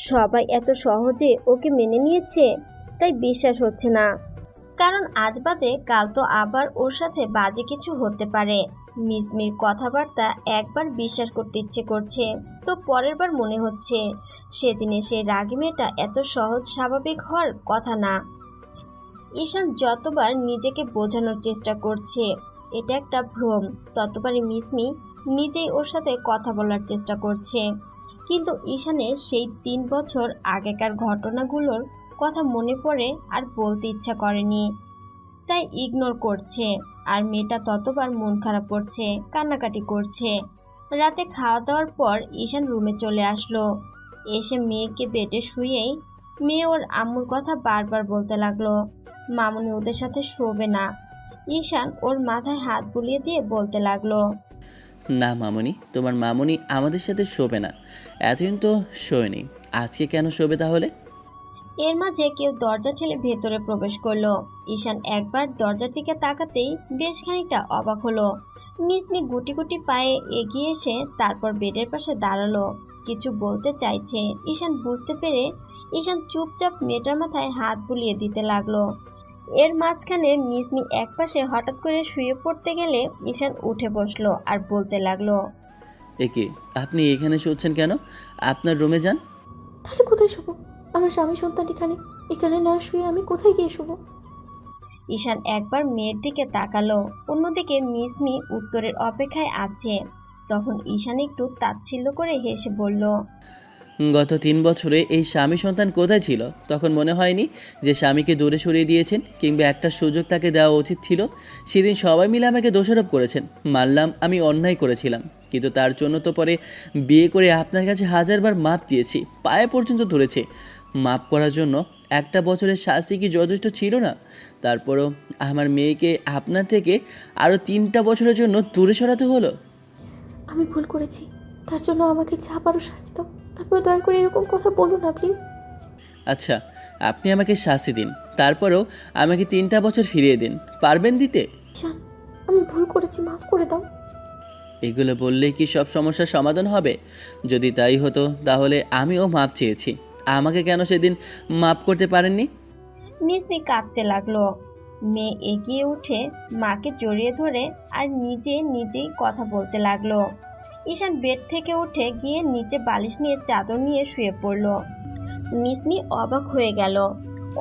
সবাই এত সহজে ওকে মেনে নিয়েছে, তাই বিশ্বাস হচ্ছে না। কারণ আজ বাদে কাল তো আবার ওর সাথে বাজে কিছু হতে পারে। মিসমির কথাবার্তা একবার বিশ্বাস করতে ইচ্ছে করছে, তো পরের বার মনে হচ্ছে সেদিনে সেই রাগী মেয়েটা এত সহজ স্বাভাবিক হওয়ার কথা না। ঈশান যতবার নিজেকে বোঝানোর চেষ্টা করছে এটা একটা ভ্রম, ততবারই মিসমি নিজেই ওর সাথে কথা বলার চেষ্টা করছে। কিন্তু ঈশানের সেই 3 বছর আগেকার ঘটনাগুলোর কথা মনে পড়ে আর বলতে ইচ্ছা করেনি, তাই ইগনোর করছে। আর মেয়েটা ততবার মন খারাপ করছে, কান্নাকাটি করছে। রাতে খাওয়া দাওয়ার পর ঈশান রুমে চলে আসলো। এসে মেয়েকে বেডে শুয়েই মেয়ে ওর আম্মুর কথা বারবার বলতে লাগলো, মামুনি ওদের সাথে শোবে না। ঈশান ওর মাথায় হাত বুলিয়ে দিয়ে বলতে লাগলো, না মামুনি, তোমার মামুনি আমাদের সাথে শোবে না, এতদিন তো শোয়নি, আজকে কেন শোবে তাহলে? এর মাঝে কেউ দরজা ঠেলে ভেতরে প্রবেশ করলো। ঈশান একবার দরজার দিকে তাকাতেই বেশ খানিকটা অবাক হলো। মিসমি গুটি গুটি পায়ে এগিয়ে এসে তারপর বেডের পাশে দাঁড়ালো। কিছু বলতে চাইছে ঈশান বুঝতে পেরে ঈশান চুপচাপ মেয়েটার মাথায় হাত বুলিয়ে দিতে লাগলো। এর মাঝখানে মিসমি একপাশে হঠাৎ করে শুয়ে পড়তে গেলে ঈশান উঠে বসলো আর বলতে লাগলো, একে আপনি এখানে শুচ্ছেন কেন? আপনার রুমে যান। তাহলে কোথায় শোবো? আমার স্বামী সন্তান এখানে, এখানে না শুয়ে আমি কোথায় গিয়ে শোবো? ঈশান একবার মেয়ের দিকে তাকালো, অন্যদিকে মিসমি উত্তরের অপেক্ষায় আছে। তখন ঈশান একটু তাচ্ছিল্য করে হেসে বলল, গত 3 বছরে এই স্বামী সন্তান কোথায় ছিল? তখন মনে হয়নি যে স্বামীকে দূরে সরিয়ে দিয়েছেন, কিংবা একটা সুযোগ তাকে দেওয়া উচিত ছিল? সেদিন সবাই মিলে আমাকে দোষারোপ করেছেন, মানলাম আমি অন্যায় করেছিলাম, কিন্তু তার জন্য তো পরে বিয়ে করে আপনার কাছে 1000বার মাপ দিয়েছি, পায়ে পর্যন্ত ধরেছে। মাপ করার জন্য 1 বছরের শাস্তি কি যথেষ্ট ছিল না? তারপরও আমার মেয়েকে আপনার থেকে আরও 3টা বছরের জন্য দূরে সরাতে হলো। আমি ভুল করেছি, তার জন্য আমাকে যা পারো শাস্তি দাও। তারপর দয়া করে এরকম কথা বলো না প্লিজ। আচ্ছা, আপনি আমাকে শাস্তি দিন, তারপরেও আমাকে 3টা বছর ফিরিয়ে দিন, পারবেন দিতে? ঈশান, আমি ভুল করেছি, মাফ করে দাও। এগুলো বললেই কি সব সমস্যার সমাধান হবে? যদি তাই হতো তাহলে আমিও মাপ চেয়েছি, আমাকে কেন সেদিন মাপ করতে পারেননি? মিসমি কাঁদতে লাগলো। মেয়ে এগিয়ে উঠে মাকে জড়িয়ে ধরে আর নিজেই কথা বলতে লাগলো। ঈশান বেড থেকে উঠে গিয়ে নিচে বালিশ নিয়ে চাদর নিয়ে শুয়ে পড়ল। মিসমি অবাক হয়ে গেল।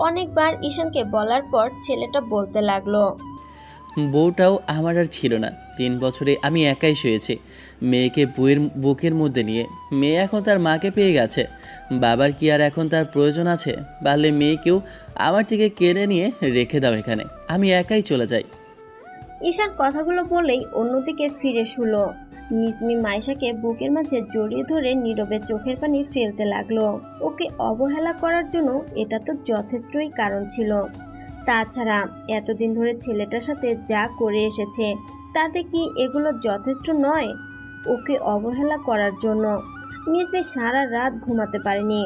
অনেকবার ঈশানকে বলার পর ছেলেটা বলতে লাগলো, বউটাও আমার আর ছিল না, 3 বছরে আমি একাই শুয়েছি মেয়েকে বউয়ের বুকের মধ্যে নিয়ে। মেয়ে এখন তার মাকে পেয়ে গেছে, বাবার কি আর এখন তার প্রয়োজন আছে? পারলে মেয়েকেও আমার থেকে কেড়ে নিয়ে রেখে দাও এখানে, আমি একাই চলে যাই। ঈশান কথাগুলো বলেই অন্যদিকে ফিরে শুলো। মিসমি মাইশাকে বুকের মাঝে জড়িয়ে ধরে নীরবে চোখের পানি ফেলতে লাগলো। ওকে অবহেলা করার জন্য এটা তো যথেষ্টই কারণ ছিল। তাছাড়া এতদিন ধরে ছেলেটার সাথে যা করে এসেছে তাতে কি এগুলো যথেষ্ট নয় ওকে অবহেলা করার জন্য? মিসমি সারা রাত ঘুমাতে পারেনি।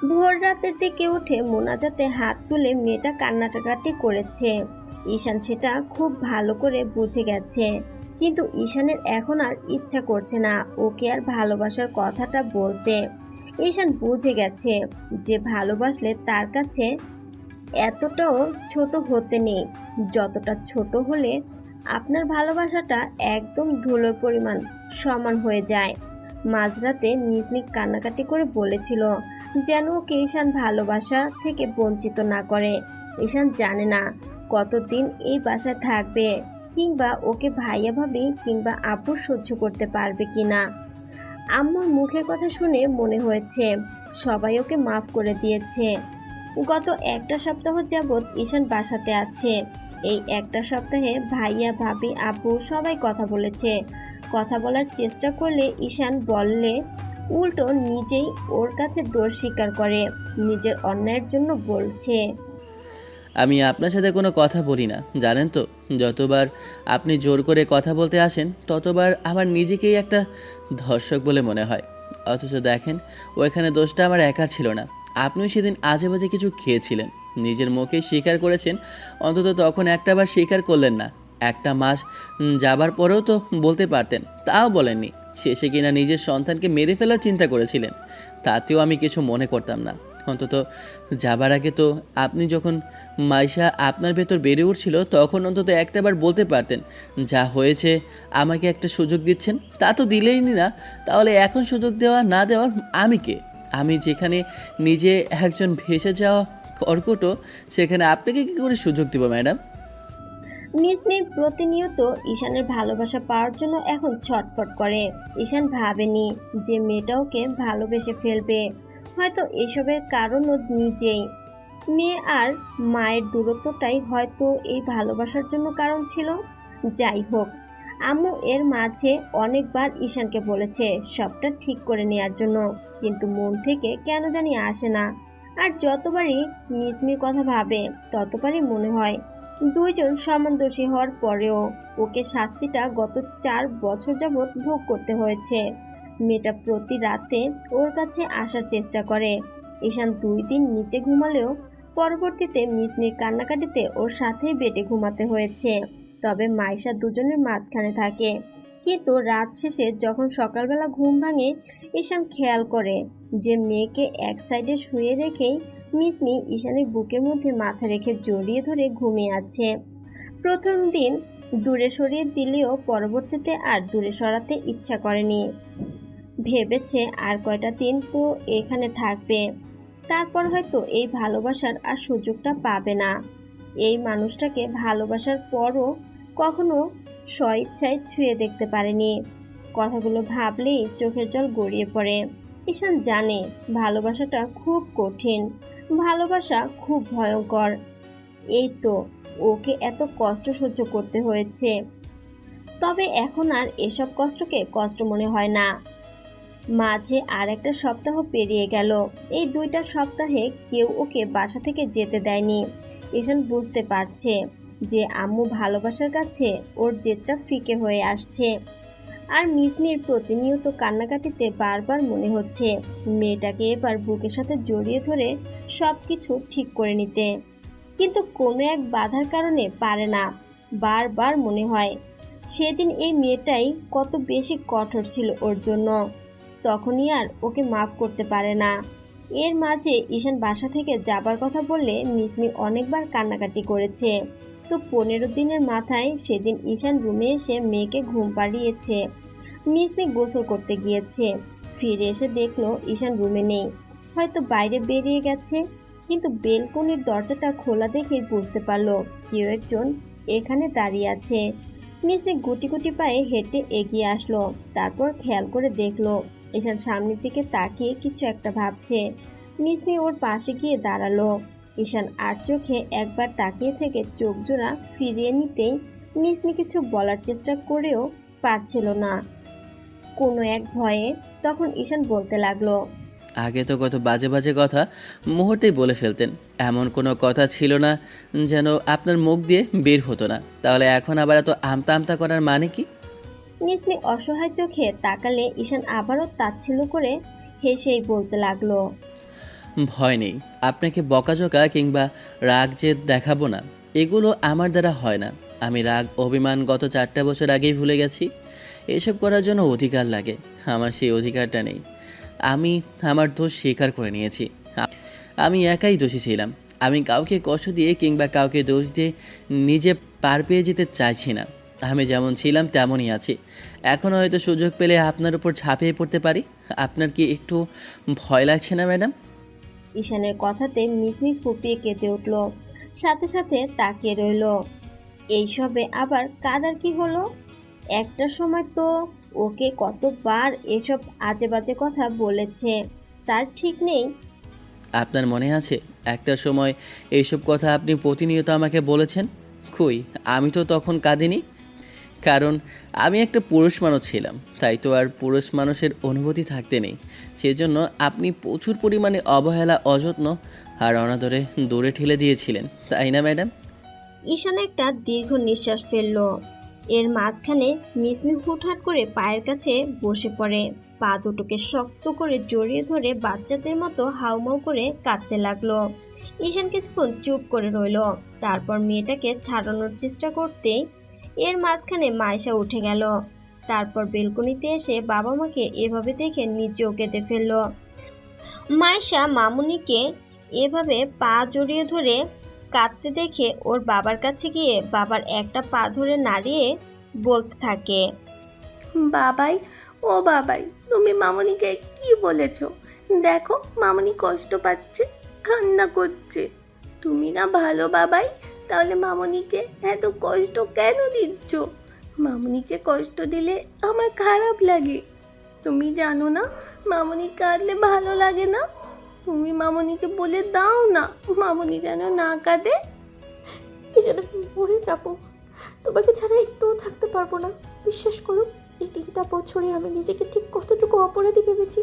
ভোর রাতের দিকে উঠে মোনাজাতে হাত তুলে মেয়েটা কান্নাকাটি করেছে। ঈশান সেটা খুব ভালো করে বুঝে গেছে, কিন্তু ঈশানের এখন আর ইচ্ছা করছে না ওকে আর ভালোবাসার কথাটা বলতে। ঈশান বুঝে গেছে যে ভালোবাসলে তার কাছে এতটাও ছোট হতে নেই, যতটা ছোট হলে আপনার ভালোবাসাটা একদম ধুলোর পরিমাণ সমান হয়ে যায়। মাঝরাতে মিসমি কান্নাকাটি করে বলেছিল যেন ওকে ঈশান ভালোবাসা থেকে বঞ্চিত না করে। ঈশান জানে না কতদিন এই বাসায় থাকবে, কিংবা ওকে ভাইয়া ভাবি কিংবা আপু সহ্য করতে পারবে কিনা। আম্মুর মুখের কথা শুনে মনে হয়েছে সবাই ওকে মাফ করে দিয়েছে। গত একটা সপ্তাহ যাবৎ ঈশান বাসাতে আছে। এই একটা সপ্তাহে ভাইয়া ভাবি আপু সবাই কথা বলেছে। কথা বলার চেষ্টা করলে ঈশান বললে উল্টো নিজেই ওর কাছে দোষ স্বীকার করে, নিজের অন্যায়ের জন্য বলছে। আমি আপনার সাথে কোনো কথা বলি না, জানেন তো। যতবার আপনি জোর করে কথা বলতে আসেন ততবার আমার নিজেকেই একটা ধর্ষক বলে মনে হয়। অথচ দেখেন ওইখানে দোষটা আমার একার ছিল না। আপনিও সেদিন আজে বাজে কিছু খেয়েছিলেন, নিজের মুখে স্বীকার করেছেন। অন্তত তখন একটাবার স্বীকার করলেন না। একটা মাস যাবার পরেও তো বলতে পারতেন, তাও বলেননি। শেষে কিনা নিজের সন্তানকে মেরে ফেলার চিন্তা করেছিলেন, তাতেও আমি কিছু মনে করতাম না। অন্তত যাবার আগে তো আপনি যখন মাইশা আপনার ভেতর বেড়ে উঠছিল তখন অন্তত একটাবার বলতে পারতেন যা হয়েছে আমাকে একটা সুযোগ দিচ্ছেন। তা তো দিলেই না। তাহলে এখন সুযোগ দেওয়া না দেওয়ার আমি কে? আমি যেখানে নিজে একজন ভেসে যাওয়া কর্কট, সেখানে আপনাকে কী করে সুযোগ দিব ম্যাডাম? মিসমি প্রতিনিয়ত ঈশানের ভালোবাসা পাওয়ার জন্য এখন ছটফট করে। ঈশান ভাবেনি যে মেয়েটা ওকে ভালোবেসে ফেলবে। হয়তো এসবের কারণও নিজেই। মেয়ে আর মায়ের দূরত্বটাই হয়তো এই ভালোবাসার জন্য কারণ ছিল। যাই হোক, আম্মু এর মাঝে অনেকবার ঈশানকে বলেছে সবটা ঠিক করে নেওয়ার জন্য, কিন্তু মন থেকে কেন জানি আসে না। আর যতবারই মিসমির কথা ভাবে ততবারই মনে হয় দুইজন সমান দোষী হওয়ার পরেও ওকে শাস্তিটা গত 4 বছর যাবৎ ভোগ করতে হয়েছে। মেয়েটা প্রতি রাতে ওর কাছে আসার চেষ্টা করে। ঈশান 2 দিন নিচে ঘুমালেও পরবর্তীতে মিসমির কান্নাকাটিতে ওর সাথেই বেডে ঘুমাতে হয়েছে। তবে মাইশা দুজনের মাঝখানে থাকে। কিন্তু রাত শেষে যখন সকালবেলা ঘুম ভাঙে, ঈশান খেয়াল করে যে মেয়েকে এক সাইডে শুয়ে রেখেই মিসমি ঈশানের বুকের মধ্যে মাথা রেখে জড়িয়ে ধরে ঘুমিয়ে আছে। প্রথম দিন দূরে সরিয়ে দিলেও পরবর্তীতে আর দূরে সরাতে ইচ্ছা করেনি। ভেবেছে আর কয়টা দিন তো এখানে থাকবে, তারপর হয়তো এই ভালোবাসার আর সুযোগটা পাবে না। এই মানুষটাকে ভালোবাসার পরও কখনো স্বইচ্ছায় ছুঁয়ে দেখতে পারেনি। কথাগুলো ভাবলেই চোখের জল গড়িয়ে পড়ে। ঈশান জানে ভালোবাসাটা খুব কঠিন, ভালোবাসা খুব ভয়ঙ্কর। এই তো ওকে এত কষ্ট সহ্য করতে হয়েছে, তবে এখন আর এসব কষ্টকে কষ্ট মনে হয় না। মাঝে আর একটা সপ্তাহ পেরিয়ে গেল। এই 2টা সপ্তাহে কেউ ওকে বাসা থেকে যেতে দেয়নি। ঈশান বুঝতে পারছে যে আম্মু ভালোবাসার কাছে ওর জেদটা ফিকে হয়ে আসছে। আর মিসমির প্রতিনিয়ত কান্নাকাটিতে বারবার মনে হচ্ছে মেয়েটাকে এবার বুকের সাথে জড়িয়ে ধরে সব কিছু ঠিক করে নিতে, কিন্তু কোনো এক বাধার কারণে পারে না। বারবার মনে হয় সেদিন এই মেয়েটাই কত বেশি কঠোর ছিল ওর জন্য, তখনই আর ওকে মাফ করতে পারে না। এর মাঝে ঈশান বাসা থেকে যাবার কথা বললে মিসমি অনেকবার কান্নাকাটি করেছে। তো 15 দিনের মাথায় সেদিন ঈশান রুমে এসে মেয়েকে ঘুম পাড়িয়েছে। মিসমি গোসল করতে গিয়েছে, ফিরে এসে দেখলো ঈশান রুমে নেই, হয়তো বাইরে বেরিয়ে গেছে। কিন্তু বেলকনির দরজাটা খোলা দেখে বুঝতে পারলো কেউ একজন এখানে দাঁড়িয়ে আছে। মিসমি গুটি গুটি পায়ে হেঁটে এগিয়ে আসলো, তারপর খেয়াল করে দেখলো ঈশান সামনের দিকে তাকিয়ে কিছু একটা ভাবছে। মিসমি ওর পাশে গিয়ে দাঁড়ালো। ঈশান আর চোখে একবার তাকিয়ে থেকে চোখ জোড়া ফিরিয়ে নিতেই মিসমি কিছু বলার চেষ্টা করেও পারছিল না। কোনো এক ভয়ে। তখন ঈশান বলতে লাগলো, আগে তো কত বাজে বাজে কথা মুহূর্তেই বলে ফেলতেন, এমন কোনো কথা ছিল না যেন আপনার মুখ দিয়ে বের হতো না। তাহলে এখন আবার এত আমতা আমতা করার মানে কি? মিসমি অসহায় চোখে তাকালে ঈশান আবারও তাচ্ছিল্য করে হেসেই বলতে লাগলো, ভয় নেই, আপনাকে বকাঝকা কিংবা রাগ যে দেখাবো না, এগুলো আমার দ্বারা হয় না। আমি রাগ অভিমান গত 4টা বছর আগেই ভুলে গেছি। এসব করার জন্য অধিকার লাগে, আমার সেই অধিকারটা নেই। আমি আমার দোষ স্বীকার করে নিয়েছি। আমি একাই দোষী ছিলাম। আমি কাউকে কষ্ট দিয়ে কিংবা কাউকে দোষ দিয়ে নিজে পার পেয়ে যেতে চাইছি না। আমি যেমন ছিলাম তেমনই আছি। এখন হয়তো সুযোগ পেলে আপনার উপর ঝাঁপিয়ে পড়তে পারি। আপনার কি একটু ভয় লাগছে না ম্যাডাম? ঈশানের কথাতে মিসমি ফুপিয়ে কেঁদে উঠল, সাথে সাথে তাকিয়ে রইল। এইসবে আবার কাদার কি হলো? একটা সময় তো ওকে কতবার এসব আজে বাজে কথা বলেছে, তার ঠিক নেই। আপনার মনে আছে একটা সময় এইসব কথা আপনি প্রতিনিয়ত আমাকে বলেছেন? কই, আমি তো তখন কাঁদিনি, কারণ আমি একটা পুরুষ মানুষ ছিলাম। তাই তো আর পুরুষ মানুষের অনুভূতি থাকতে নেই। সেজন্য আপনি প্রচুর পরিমাণে অবহেলা, অযত্ন আর অনাদরে দূরে ঠেলে দিয়েছিলেন, তাই না ম্যাডাম? ঈশান একটা দীর্ঘ নিঃশ্বাস ফেলল। এর মাঝখানে মিসমি হুটহাট করে পায়ের কাছে বসে পড়ে, পা দুটোকে শক্ত করে জড়িয়ে ধরে বাচ্চাদের মতো হাউমাউ করে কাঁদতে লাগলো। ঈশান কিছুক্ষণ চুপ করে রইল, তারপর মেয়েটাকে ছাড়ানোর চেষ্টা করতেই এর মাঝখানে মাইশা উঠে গেল। তারপর বেলকনিতে এসে বাবা মাকে এভাবে দেখে নিচেও কেঁদে ফেলল। মাইশা মামুনিকে এভাবে পা জড়িয়ে ধরে কাঁদতে দেখে ওর বাবার কাছে গিয়ে বাবার একটা পা ধরে নাড়িয়ে বলতে থাকে, বাবাই, ও বাবাই, তুমি মামনিকে কি বলেছো? দেখো মামনি কষ্ট পাচ্ছে, কান্না করছে। তুমি না ভালো বাবাই, তাহলে মামনিকে এত কষ্ট কেন দিচ্ছ? মামনিকে কষ্ট দিলে আমার খারাপ লাগে। তুমি জানো না মামনি কাঁদলে ভালো লাগে না? তুমি মামনিকে বলে দাও না মামনি যেন না কাঁদে। ঈশান, আমি মরে যাবো, তোমাকে ছাড়া একটুও থাকতে পারবো না। বিশ্বাস করো, এই 3টা বছরে আমি নিজেকে ঠিক কতটুকু অপরাধী ভেবেছি।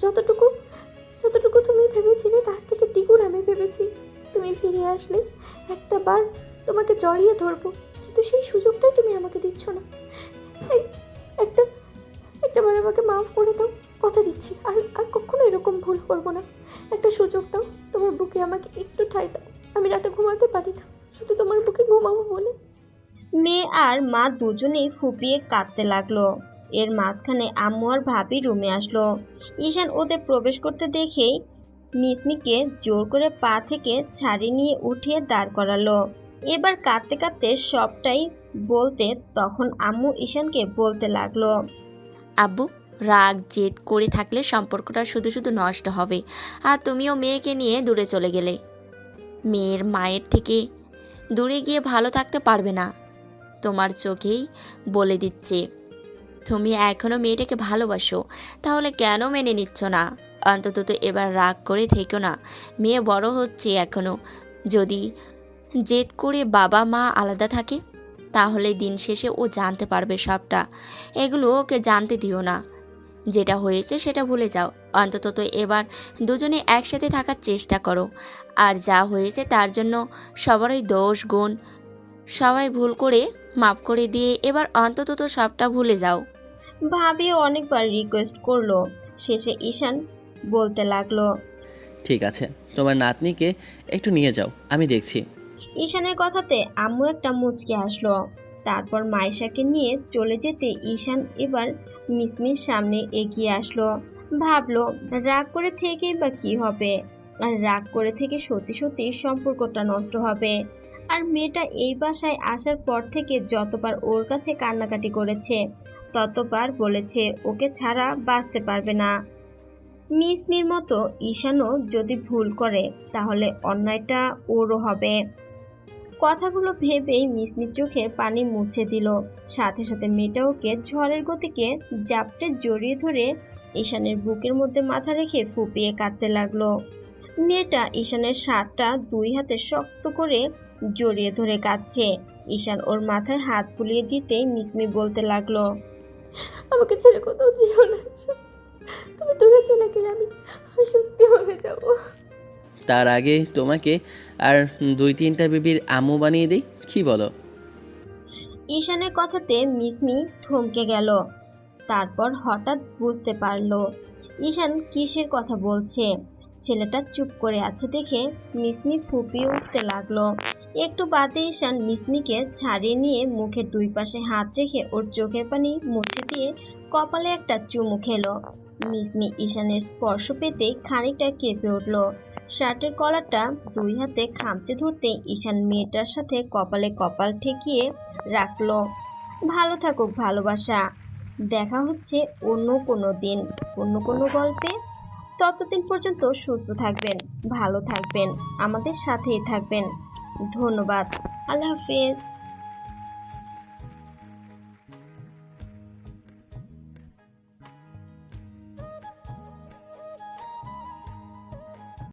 যতটুকু যতটুকু তুমি ভেবেছিলে তার থেকে দ্বিগুণ আমি ভেবেছি। তুমি ফিরে আসলে একটা বার তোমাকে জড়িয়ে ধরবো, কিন্তু সেই সুযোগটাই তুমি আমাকে দিচ্ছ না। একটা একটা বার আমাকে মাফ করে দাও, কথা দিচ্ছি আর আর কখনো এরকম ভুল করবো না। একটা সুযোগ দাও, তোমার বুকে আমাকে একটু ঠাঁই দাও। আমি রাতে ঘুমাতে পারি না, শুধু তোমার বুকে ঘুমাবো বলে। মেয়ে আর মা দুজনেই ফুপিয়ে কাঁদতে লাগলো। এর মাঝখানে আম্মু আর ভাবি রুমে আসলো। ঈশান ওদের প্রবেশ করতে দেখেই মিসমিকে জোর করে পা থেকে ছাড়িয়ে নিয়ে উঠিয়ে দাঁড় করালো। এবার কাঁদতে কাঁদতে সবটাই বলতে তখন আম্মু ঈশানকে বলতে লাগলো, আব্বু, রাগ জেদ করে থাকলে সম্পর্কটা শুধু শুধু নষ্ট হবে, আর তুমিও মেয়েকে নিয়ে দূরে চলে গেলে। মেয়ের মায়ের থেকে দূরে গিয়ে ভালো থাকতে পারবে না। তোমার চোখেই বলে দিচ্ছে, তুমি এখনও মেয়েটাকে ভালোবাসো, তাহলে কেন মেনে নিচ্ছ না? অন্তত তো এবার রাগ করে থেকো না, মেয়ে বড় হচ্ছে এখনও। যদি জেদ করে বাবা মা আলাদা থাকে তাহলে দিন শেষে ও জানতে পারবে সবটা। এগুলো ওকে জানতে দিও না। যেটা হয়েছে সেটা ভুলে যাও। অন্তত তো এবার দুজনে একসাথে থাকার চেষ্টা করো। আর যা হয়েছে তার জন্য সবারই দোষ গুণ, সবাই ভুল করে মাফ করে দিয়ে এবার অন্তত তো সবটা ভুলে যাও। ভাবি অনেকবার রিকোয়েস্ট করলো, শেষে ঈশান বলতে লাগলো, ঠিক আছে, তোমার নাতনিকে একটু নিয়ে যাও, আমি দেখছি। ঈশানের কথাতে আম্মু একটা মুচকি আসলো। তারপর মাইশাকে নিয়ে চলে যেতে ঈশান এবার মিসমির সামনে এগিয়ে আসলো। ভাবলো রাগ করে থেকেই বা কি হবে, আর রাগ করে থেকে সত্যি সত্যি সম্পর্কটা নষ্ট হবে। আর মেয়েটা এই বাসায় আসার পর থেকে যতবার ওর কাছে কান্নাকাটি করেছে ততবার বলেছে ওকে ছাড়া বাঁচতে পারবে না। মিসমির মতো ঈশানও যদি ভুল করে তাহলে অন্যায়টা ওরও হবে। কথাগুলো ভেবেই মিসমির চোখের পানি মুছে দিল। সাথে সাথে মেয়েটা ওকে ঝড়ের গতিকে জাপটে জড়িয়ে ধরে ঈশানের বুকের মধ্যে মাথা রেখে ফুপিয়ে কাঁদতে লাগলো। মেয়েটা ঈশানের শার্টটা 2 হাতে শক্ত করে জড়িয়ে ধরে কাঁদছে। ঈশান ওর মাথায় হাত বুলিয়ে দিতেই মিসমি বলতে লাগলো, আমাকে ছেড়ে কোথাও যেও না। তুমি দূরে চলে গেলে আমি আমি সত্যি মরে যাব। তার আগে তোমাকে আর 2-3টা বেবির আম্মু বানিয়ে দিই, কি বলো? ঈশানের কথাতে মিসমি থমকে গেল। তারপর হঠাৎ বুঝতে পারলো ঈশান কিসের কথা বলছে। ছেলেটা চুপ করে আছে দেখে মিসমি ফুপিয়ে উঠতে লাগলো। একটু বাদে ঈশান মিসমিকে ছাড়িয়ে নিয়ে মুখের দুই পাশে হাত রেখে ওর চোখের পানি মুছে দিয়ে কপালে একটা চুমু খেলো। মিসমি ঈশানের স্পর্শ পেতেই খানিকটা কেঁপে উঠল। শার্টের কলারটা দুই হাতে খামচে ধরতে ঈশান মেয়েটার সাথে কপালে কপাল ঠেকিয়ে রাখলো। ভালো থাকুক ভালোবাসা। দেখা হচ্ছে অন্য কোনো দিন, অন্য কোনো গল্পে। ততদিন পর্যন্ত সুস্থ থাকবেন, ভালো থাকবেন, আমাদের সাথেই থাকবেন। ধন্যবাদ। আল্লাহ হাফেজ।